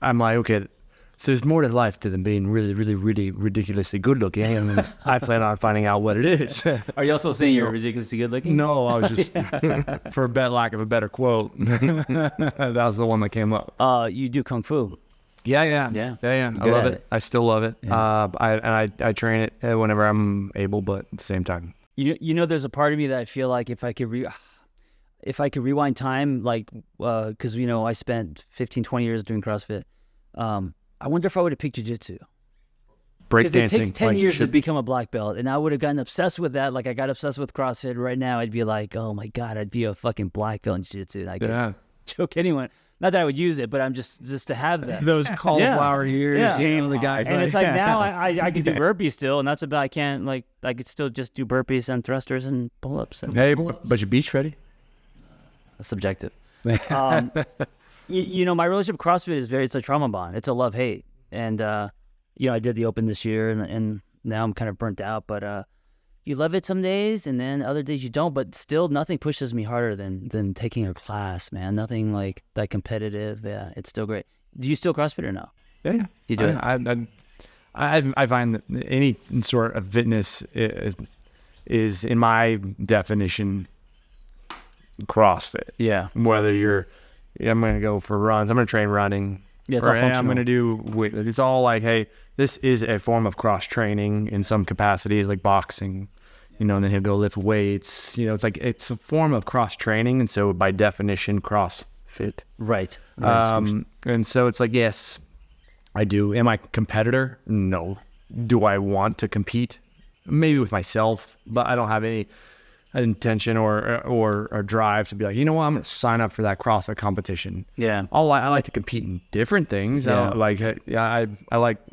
I'm like, okay, so there's more to life than being really, really, really ridiculously good looking. And I plan on finding out what it is. Are you also saying you're ridiculously good looking? No, I was just, for lack of a better quote, that was the one that came up. You do Kung Fu. Yeah. Yeah. I love it. I still love it. Yeah. I train it whenever I'm able, but at the same time. There's a part of me that I feel like if I could rewind time, like, because, I spent 15, 20 years doing CrossFit. I wonder if I would have picked jiu-jitsu. Because it takes 10 years to become a black belt, and I would have gotten obsessed with that. Like I got obsessed with CrossFit. Right now, I'd be like, oh my God, I'd be a fucking black belt in jiu-jitsu. I could choke anyone. Not that I would use it, but I'm just to have that. Those cauliflower ears, the guys. And it's like now I can do burpees still, and that's about I could still just do burpees and thrusters and pull-ups. Hey, but you're beach ready? That's subjective. My relationship with CrossFit it's a trauma bond. It's a love-hate. And, I did the Open this year, and now I'm kind of burnt out, but you love it some days, and then other days you don't, but still nothing pushes me harder than taking a class, man. Nothing like that competitive. Yeah, it's still great. Do you still CrossFit or no? Yeah. You do it? I find that any sort of fitness is in my definition, CrossFit. Yeah. Whether I'm going to go for runs, I'm going to train running. Yeah, it's all functional. I'm going to do weight. It's all like, hey, this is a form of cross training in some capacity, like boxing, and then he'll go lift weights. It's like it's a form of cross training, and so by definition, CrossFit. Right. And so it's like, yes, I do. Am I a competitor? No. Do I want to compete? Maybe with myself, but I don't have any intention or drive to be like, I'm going to sign up for that CrossFit competition. Yeah. I like to compete in different things. Yeah. I like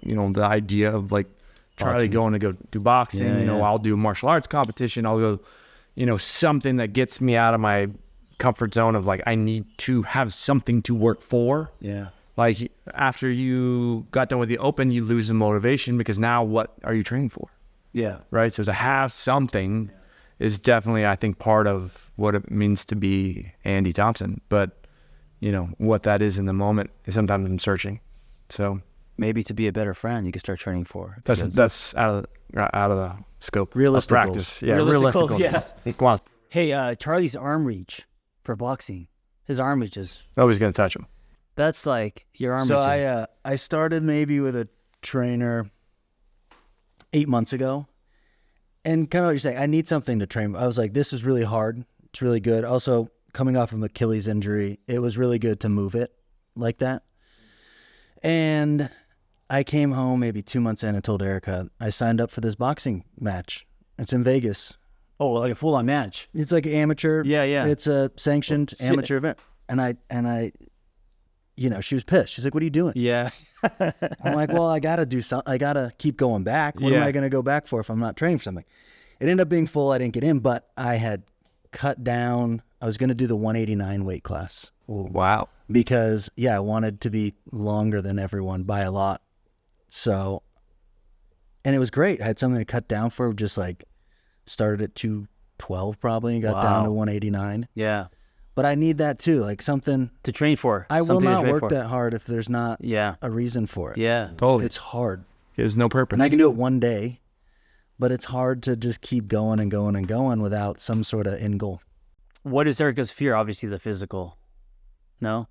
the idea of like Charlie going to go do boxing. I'll do martial arts competition. I'll go, something that gets me out of my comfort zone of like, I need to have something to work for. Yeah. Like after you got done with the open, you lose the motivation because now what are you training for? Yeah. Right. So to have something is definitely, I think, part of what it means to be Andy Thompson. But, you know, what that is in the moment is sometimes I'm searching. So Maybe to be a better friend, you can start training for. that's out of the scope Realistic of practice. goals. Yeah, Realistic goals, goals. yes. Come on. Hey, Charlie's arm reach for boxing. His arm reach is, Nobody's going to touch him. that's like your arm So reach is, I started maybe with a trainer 8 months ago, and kind of what you're saying, I need something to train. I was like, this is really hard. It's really good. Also, coming off of an Achilles injury, it was really good to move it like that. And I came home maybe 2 months in and told Erica I signed up for this boxing match. It's in Vegas. oh, like a full-on match. It's like amateur. Yeah, yeah. It's a sanctioned amateur event. And I, you know, she was pissed. She's like, "What are you doing?" Yeah. I'm like, "Well, I gotta do something. I gotta keep going back. What am I gonna go back for if I'm not training for something?" It ended up being full. I didn't get in, but I had cut down. I was gonna do the 189 weight class Wow. because I wanted to be longer than everyone by a lot. So, and it was great. I had something to cut down for. Just like started at 212 probably and got down to 189. Yeah. But I need that too, like something To train for. I will something to not train work for. that hard if there's not Yeah. a reason for it. Yeah. Totally. It's hard. There's no purpose. And I can do it one day, but it's hard to just keep going and going and going without some sort of end goal. What is Erica's fear? Obviously the physical. No?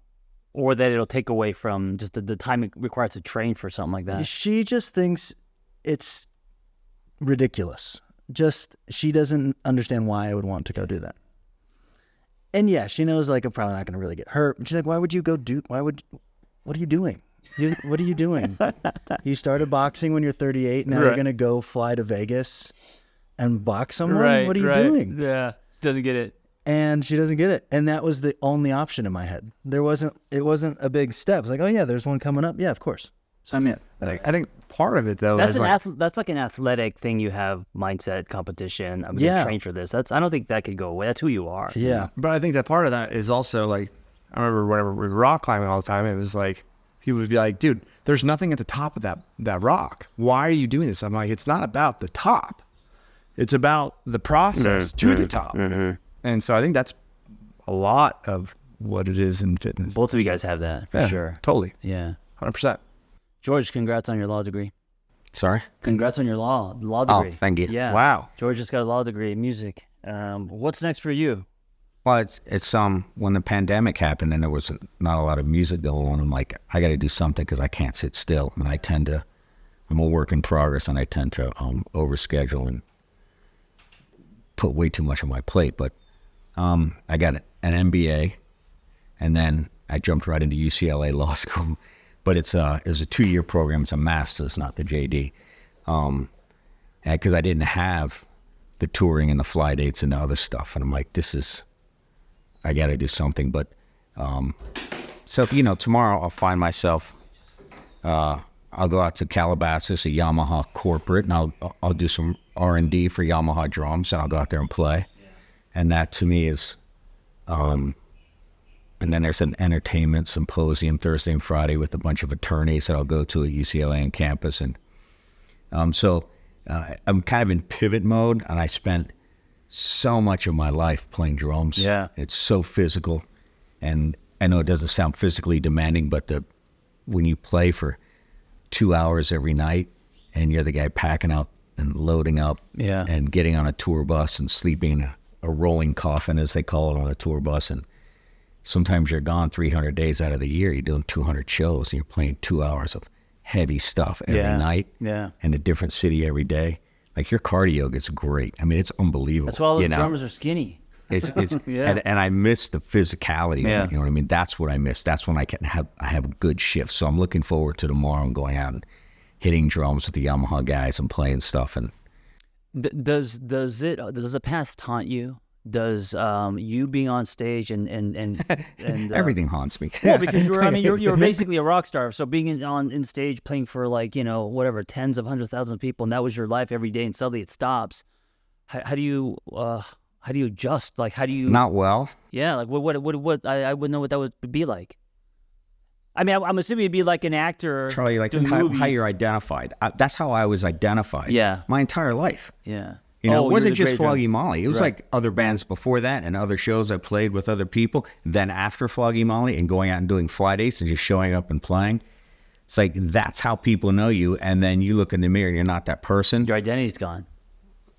Or that it'll take away from just the time it requires to train for something like that. She just thinks it's ridiculous. She doesn't understand why I would want to go do that. And yeah, she knows like I'm probably not going to really get hurt. She's like, what are you doing? What are you doing? You started boxing when you're 38. Now you're going to go fly to Vegas and box someone? What are you doing? Yeah. Doesn't get it. And she doesn't get it. And that was the only option in my head. It wasn't a big step. It's like, oh yeah, there's one coming up. Yeah, of course. So I'm in. I think part of it though That's is an like, that's like an athletic thing you have, mindset, competition. I'm Yeah. gonna train for this. I don't think that could go away. That's who you are. Yeah. but I think that part of that is also like, I remember whenever we were rock climbing all the time, it was like, people would be like, dude, there's nothing at the top of that rock. Why are you doing this? I'm like, it's not about the top. It's about the process to the top. And so I think that's a lot of what it is in fitness. Both of you guys have that for Yeah, sure. Totally. Yeah. 100%. George, congrats on your law degree. Sorry? Congrats on your law Oh, degree. thank you. Yeah. Wow. George just got a law degree in music. What's next for you? Well, it's when the pandemic happened and there was not a lot of music going on, I'm like, I got to do something because I can't sit still. And I'm a work in progress, and I tend to overschedule and put way too much on my plate. But I got an MBA, and then I jumped right into UCLA Law School. But it was a 2-year program. It's a master's, not the JD. Because I didn't have the touring and the fly dates and the other stuff. And I'm like, I got to do something. But so, tomorrow I'll find myself, I'll go out to Calabasas, a Yamaha corporate, and I'll do some R&D for Yamaha drums, and I'll go out there and play. And that to me is, and then there's an entertainment symposium Thursday and Friday with a bunch of attorneys that I'll go to at UCLA on campus. And so I'm kind of in pivot mode, and I spent so much of my life playing drums. Yeah. It's so physical. And I know it doesn't sound physically demanding, but when you play for 2 hours every night and you're the guy packing up and loading up and getting on a tour bus and sleeping in a rolling coffin, as they call it, on a tour bus, and sometimes you're gone 300 days out of the year. You're doing 200 shows and you're playing 2 hours of heavy stuff every night in a different city every day. Like, your cardio gets great. I mean, it's unbelievable. That's why all the drummers are skinny. It's and I miss the physicality. Yeah. You know what I mean? That's what I miss. That's when I have a good shift. So I'm looking forward to tomorrow and going out and hitting drums with the Yamaha guys and playing stuff. And Does the past haunt you? Does you being on stage and everything haunts me. well, because you're basically a rock star. So being in stage playing for whatever tens of hundreds of thousands of people, and that was your life every day, and suddenly it stops. How do you How do you adjust? Like, how do you? Not well. Yeah, like what? I wouldn't know what that would be like. I mean, I'm assuming it'd be like an actor. Charlie, like doing how movies. you're identified. That's how I was identified. Yeah. My entire life. Yeah. You know, Oh, it you wasn't were the just great drummer. Floggy Molly. It was Right. like other bands before that and other shows I played with other people. Then after Floggy Molly and going out and doing fly dates and just showing up and playing. It's like that's how people know you. And then you look in the mirror and you're not that person. Your identity's gone.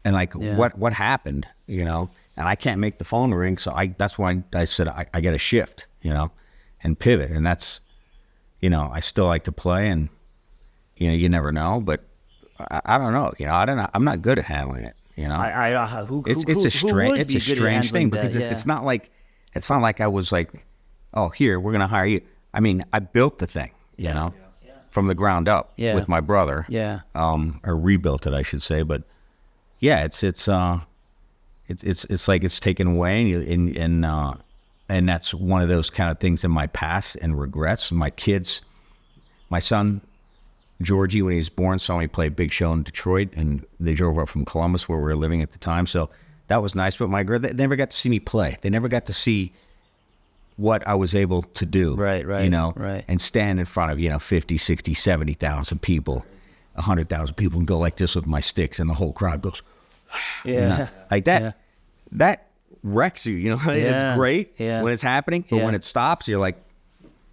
And like, Yeah. what happened, you know? And I can't make the phone ring. So that's why I said I got to shift, you know, and pivot. And that's, you know, I still like to play and, you know, you never know. But I don't know. You know, I'm not good at handling it. You know, it's a strange thing because it's not like I was like, oh, here we're gonna hire you. I mean, I built the thing, you know, from the ground up with my brother. Yeah. Or rebuilt it, I should say. But yeah, it's like it's taken away, and that's one of those kind of things in my past and regrets. My kids, my son Georgie, when he was born, saw me play a big show in Detroit, and they drove up from Columbus, where we were living at the time. So that was nice. But my girl, they never got to see me play. They never got to see what I was able to do. Right. You know, Right. and stand in front of, you know, 50, 60, 70,000 people, 100,000 people, and go like this with my sticks, and the whole crowd goes, Yeah. you know, like that. Yeah. That wrecks you. You know, Yeah. it's great Yeah. when it's happening, but Yeah. when it stops, you're like,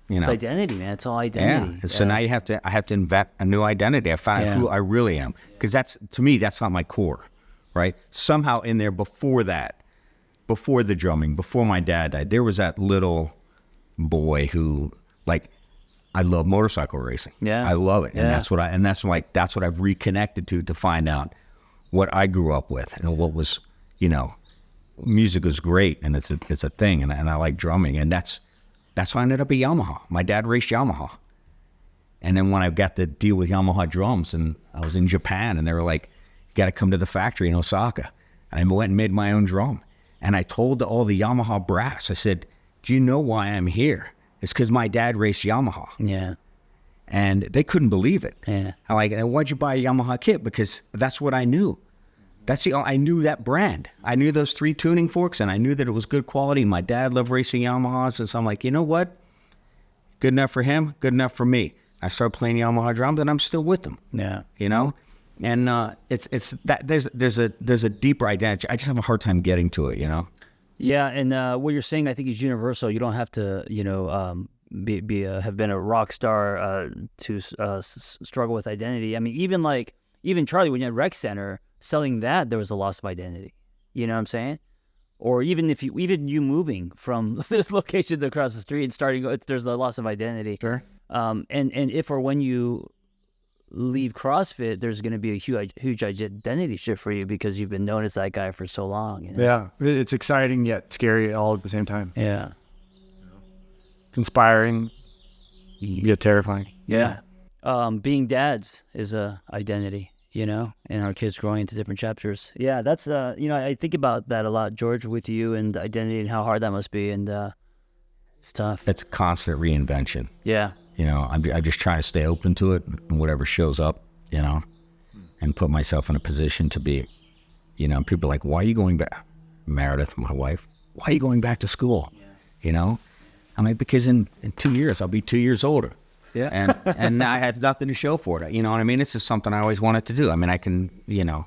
you It's know. identity, man. It's all Yeah. identity. And so now I have to invent a new identity. I find who I really am, because to me, that's not my core, right? Somehow in there before that, before the drumming, before my dad died, there was that little boy who, like, I love motorcycle racing. Yeah. I love it, and Yeah. that's what I've reconnected to find out what I grew up with and what was, you know, music was great, and it's a thing, and I like drumming, and that's how I ended up at Yamaha. My dad raced Yamaha. And then when I got to deal with Yamaha drums, and I was in Japan, and they were like, you got to come to the factory in Osaka. And I went and made my own drum. And I told all the Yamaha brass, I said, do you know why I'm here? It's because my dad raced Yamaha. Yeah. And they couldn't believe it. Yeah. I'm like, and why'd you buy a Yamaha kit? Because that's what I knew. I knew that brand. I knew those 3 tuning forks, and I knew that it was good quality. My dad loved racing Yamahas, and so I'm like, you know what? Good enough for him, good enough for me. I started playing Yamaha drums, and I'm still with them. Yeah. You know, and it's that there's a deeper identity. I just have a hard time getting to it. You know. Yeah, and what you're saying, I think, is universal. You don't have to, you know, have been a rock star to struggle with identity. I mean, even Charlie, when you're at Rec Center selling that, there was a loss of identity. You know what I'm saying? Or even you moving from this location to across the street and starting, there's a loss of identity. Sure. And if or when you leave CrossFit, there's going to be a huge identity shift for you because you've been known as that guy for so long. You know? Yeah, it's exciting yet scary all at the same time. Yeah. It's inspiring, yet terrifying. Yeah. Being dads is a identity, you know, and our kids growing into different chapters. Yeah, that's you know, I think about that a lot, George, with you and identity and how hard that must be, and it's tough. It's constant reinvention. Yeah. You know, I'm just trying to stay open to it, and whatever shows up, you know, and put myself in a position to be, you know, people are like, why are you going back? Meredith, my wife, why are you going back to school? Yeah. You know, I'm like, because in 2 years, I'll be 2 years older. Yeah. And I had nothing to show for it. You know what I mean? It's just something I always wanted to do. I mean, I can, you know,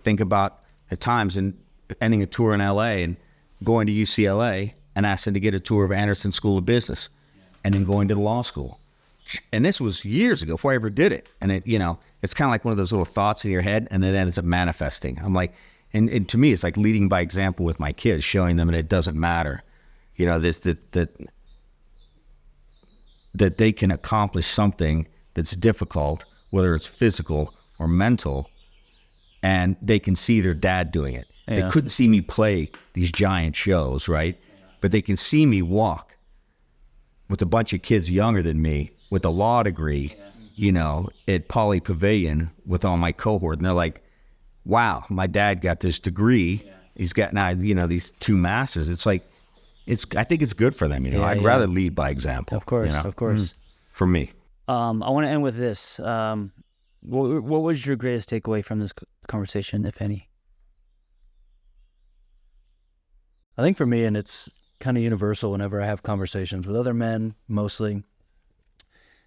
think about the times and ending a tour in LA and going to UCLA and asking to get a tour of Anderson School of Business. And then going to the law school. And this was years ago before I ever did it. And it, you know, it's kind of like one of those little thoughts in your head, and then it ends up manifesting. I'm like, and to me, it's like leading by example with my kids, showing them that it doesn't matter, you know, that they can accomplish something that's difficult, whether it's physical or mental, and they can see their dad doing it. Yeah. They couldn't see me play these giant shows, right? But they can see me walk with a bunch of kids younger than me with a law degree, you know, at Poly Pavilion with all my cohort. And they're like, wow, my dad got this degree. He's got now, you know, these 2 masters. It's like, I think it's good for them, you know. I'd rather lead by example. Of course, you know? of course. For me. I want to end with this. What was your greatest takeaway from this conversation, if any? I think for me, and it's kind of universal whenever I have conversations with other men, mostly,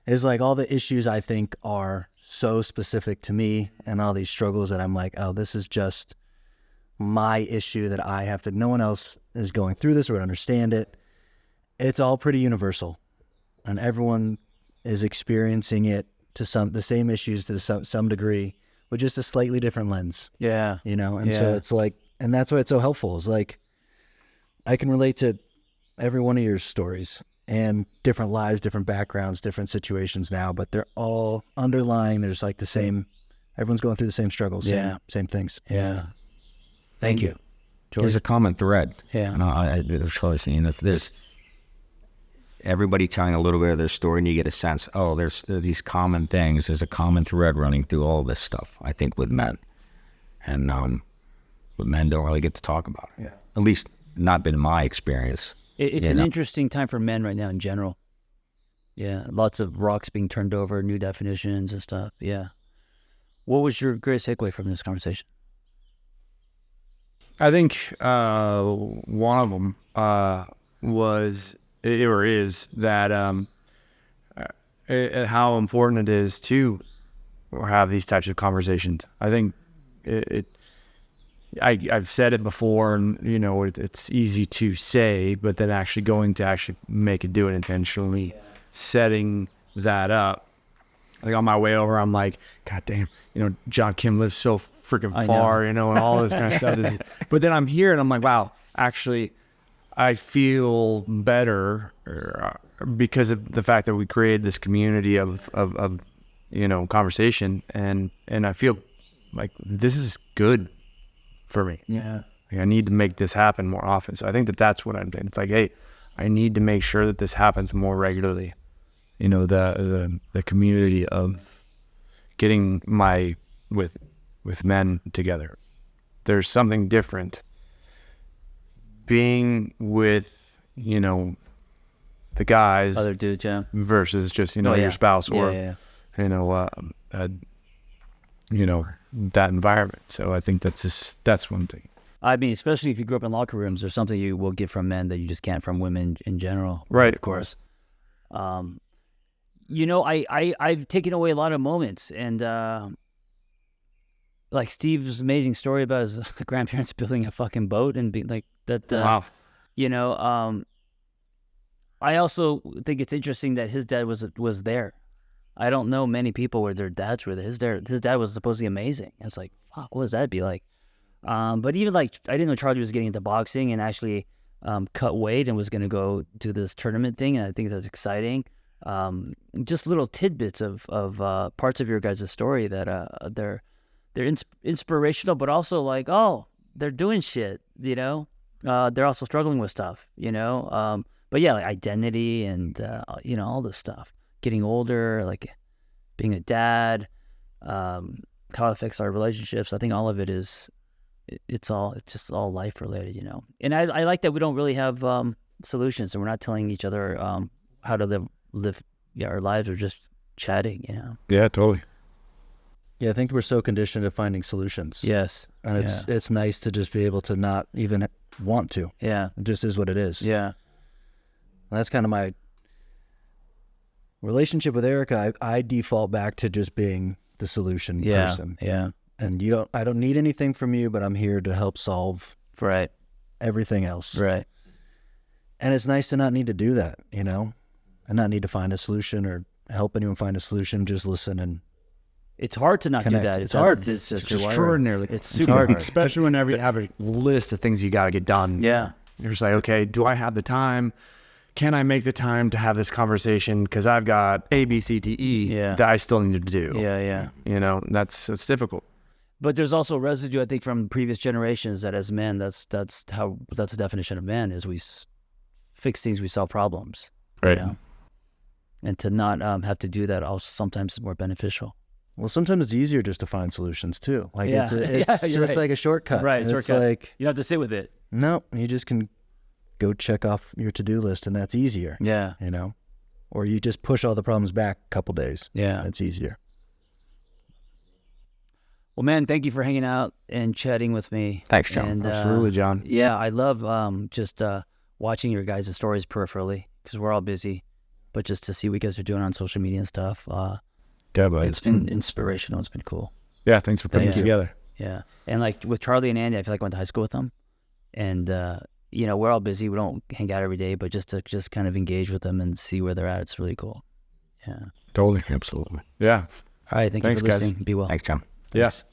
is like all the issues I think are so specific to me and all these struggles that I'm like, oh, this is just my issue that I have to, no one else is going through this or would understand it. It's all pretty universal, and everyone is experiencing it to the same issues to some degree with just a slightly different lens. Yeah. You know? And so it's like, and that's why it's so helpful. It's like, I can relate to every one of your stories and different lives, different backgrounds, different situations now, but they're all underlying. There's like the same, everyone's going through the same struggles, same things. Yeah. Thank you. There's a common thread. Yeah. There's everybody telling a little bit of their story, and you get a sense, there's these common things. There's a common thread running through all this stuff, I think, with men. And but men don't really get to talk about it. Yeah. At least not been my experience. It's an interesting time for men right now in general. Yeah, lots of rocks being turned over, new definitions and stuff. Yeah. What was your greatest takeaway from this conversation? I think one of them was or is that how important it is to have these types of conversations. I think I've said it before, and it's easy to say, but then actually going to actually do it intentionally, setting that up. Like on my way over, I'm like, God damn, John Kim lives so freaking far, and all this kind of stuff. But then I'm here and I'm like, wow, actually, I feel better because of the fact that we created this community of conversation, and I feel like this is good for me. Yeah. Like I need to make this happen more often. So I think that's what I'm doing. It's like, hey, I need to make sure that this happens more regularly. The community of getting with men together. There's something different being with, the guys, Other dudes, yeah. versus just, your spouse or, that environment. So I think that's one thing. I mean, especially if you grew up in locker rooms, there's something you will get from men that you just can't from women in general. Right. Of course. I've taken away a lot of moments, and like Steve's amazing story about his grandparents building a fucking boat and being like that. Wow. I also think it's interesting that his dad was there. I don't know many people where their dads were there. His dad was supposedly amazing. I was like, fuck, what does that be like? But even like, I didn't know Charlie was getting into boxing and actually cut weight and was going to go do this tournament thing. And I think that's exciting. Just little tidbits of parts of your guys' story that they're inspirational, but also like, oh, they're doing shit, they're also struggling with stuff, but yeah, like identity and, all this stuff, getting older, like being a dad, how it affects our relationships. I think all of it is, it's just all life related, and I like that we don't really have solutions, and we're not telling each other how to live our lives, or just chatting, Yeah, totally. Yeah, I think we're so conditioned to finding solutions. Yes. And it's nice to just be able to not even want to. Yeah. It just is what it is. Yeah. And that's kind of my relationship with Erica. I default back to just being the solution person. Yeah. And I don't need anything from you, but I'm here to help solve Right. everything else. Right. And it's nice to not need to do that, and not need to find a solution or help anyone find a solution. Just listen and It's hard to not connect. do that. It's hard. It's just Extraordinarily. It's super hard. Especially whenever you have a list of things you got to get done. Yeah. You're just like, okay, do I have the time? Can I make the time to have this conversation? Because I've got A, B, C, D, E that I still need to do. Yeah. It's difficult. But there's also residue, I think, from previous generations that as men, that's the definition of men, is we fix things, we solve problems. Right. And to not have to do that also sometimes is more beneficial. Well, sometimes it's easier just to find solutions too. Like Yeah. it's Yeah, you're just right. like a shortcut. Right, And shortcut. It's like, You don't have to sit with it. no, you just can go check off your to-do list, and that's easier. Yeah. Or you just push all the problems back a couple days. Yeah. That's easier. Well, man, thank you for hanging out and chatting with me. Thanks, John. And, Absolutely, John. Yeah, I love just watching your guys' stories peripherally because we're all busy, but just to see what you guys are doing on social media and stuff, Yeah, buddy. it's been inspirational. It's been cool. Yeah, thanks for putting Thank it you. together. Yeah, and like with Charlie and Andy, I feel like I went to high school with them, and you know, we're all busy. We don't hang out every day, but just to kind of engage with them and see where they're at, it's really cool. Yeah. Totally. Absolutely. Yeah. All right. Thank Thanks, you for guys. listening. Be well. Thanks, John. Yes.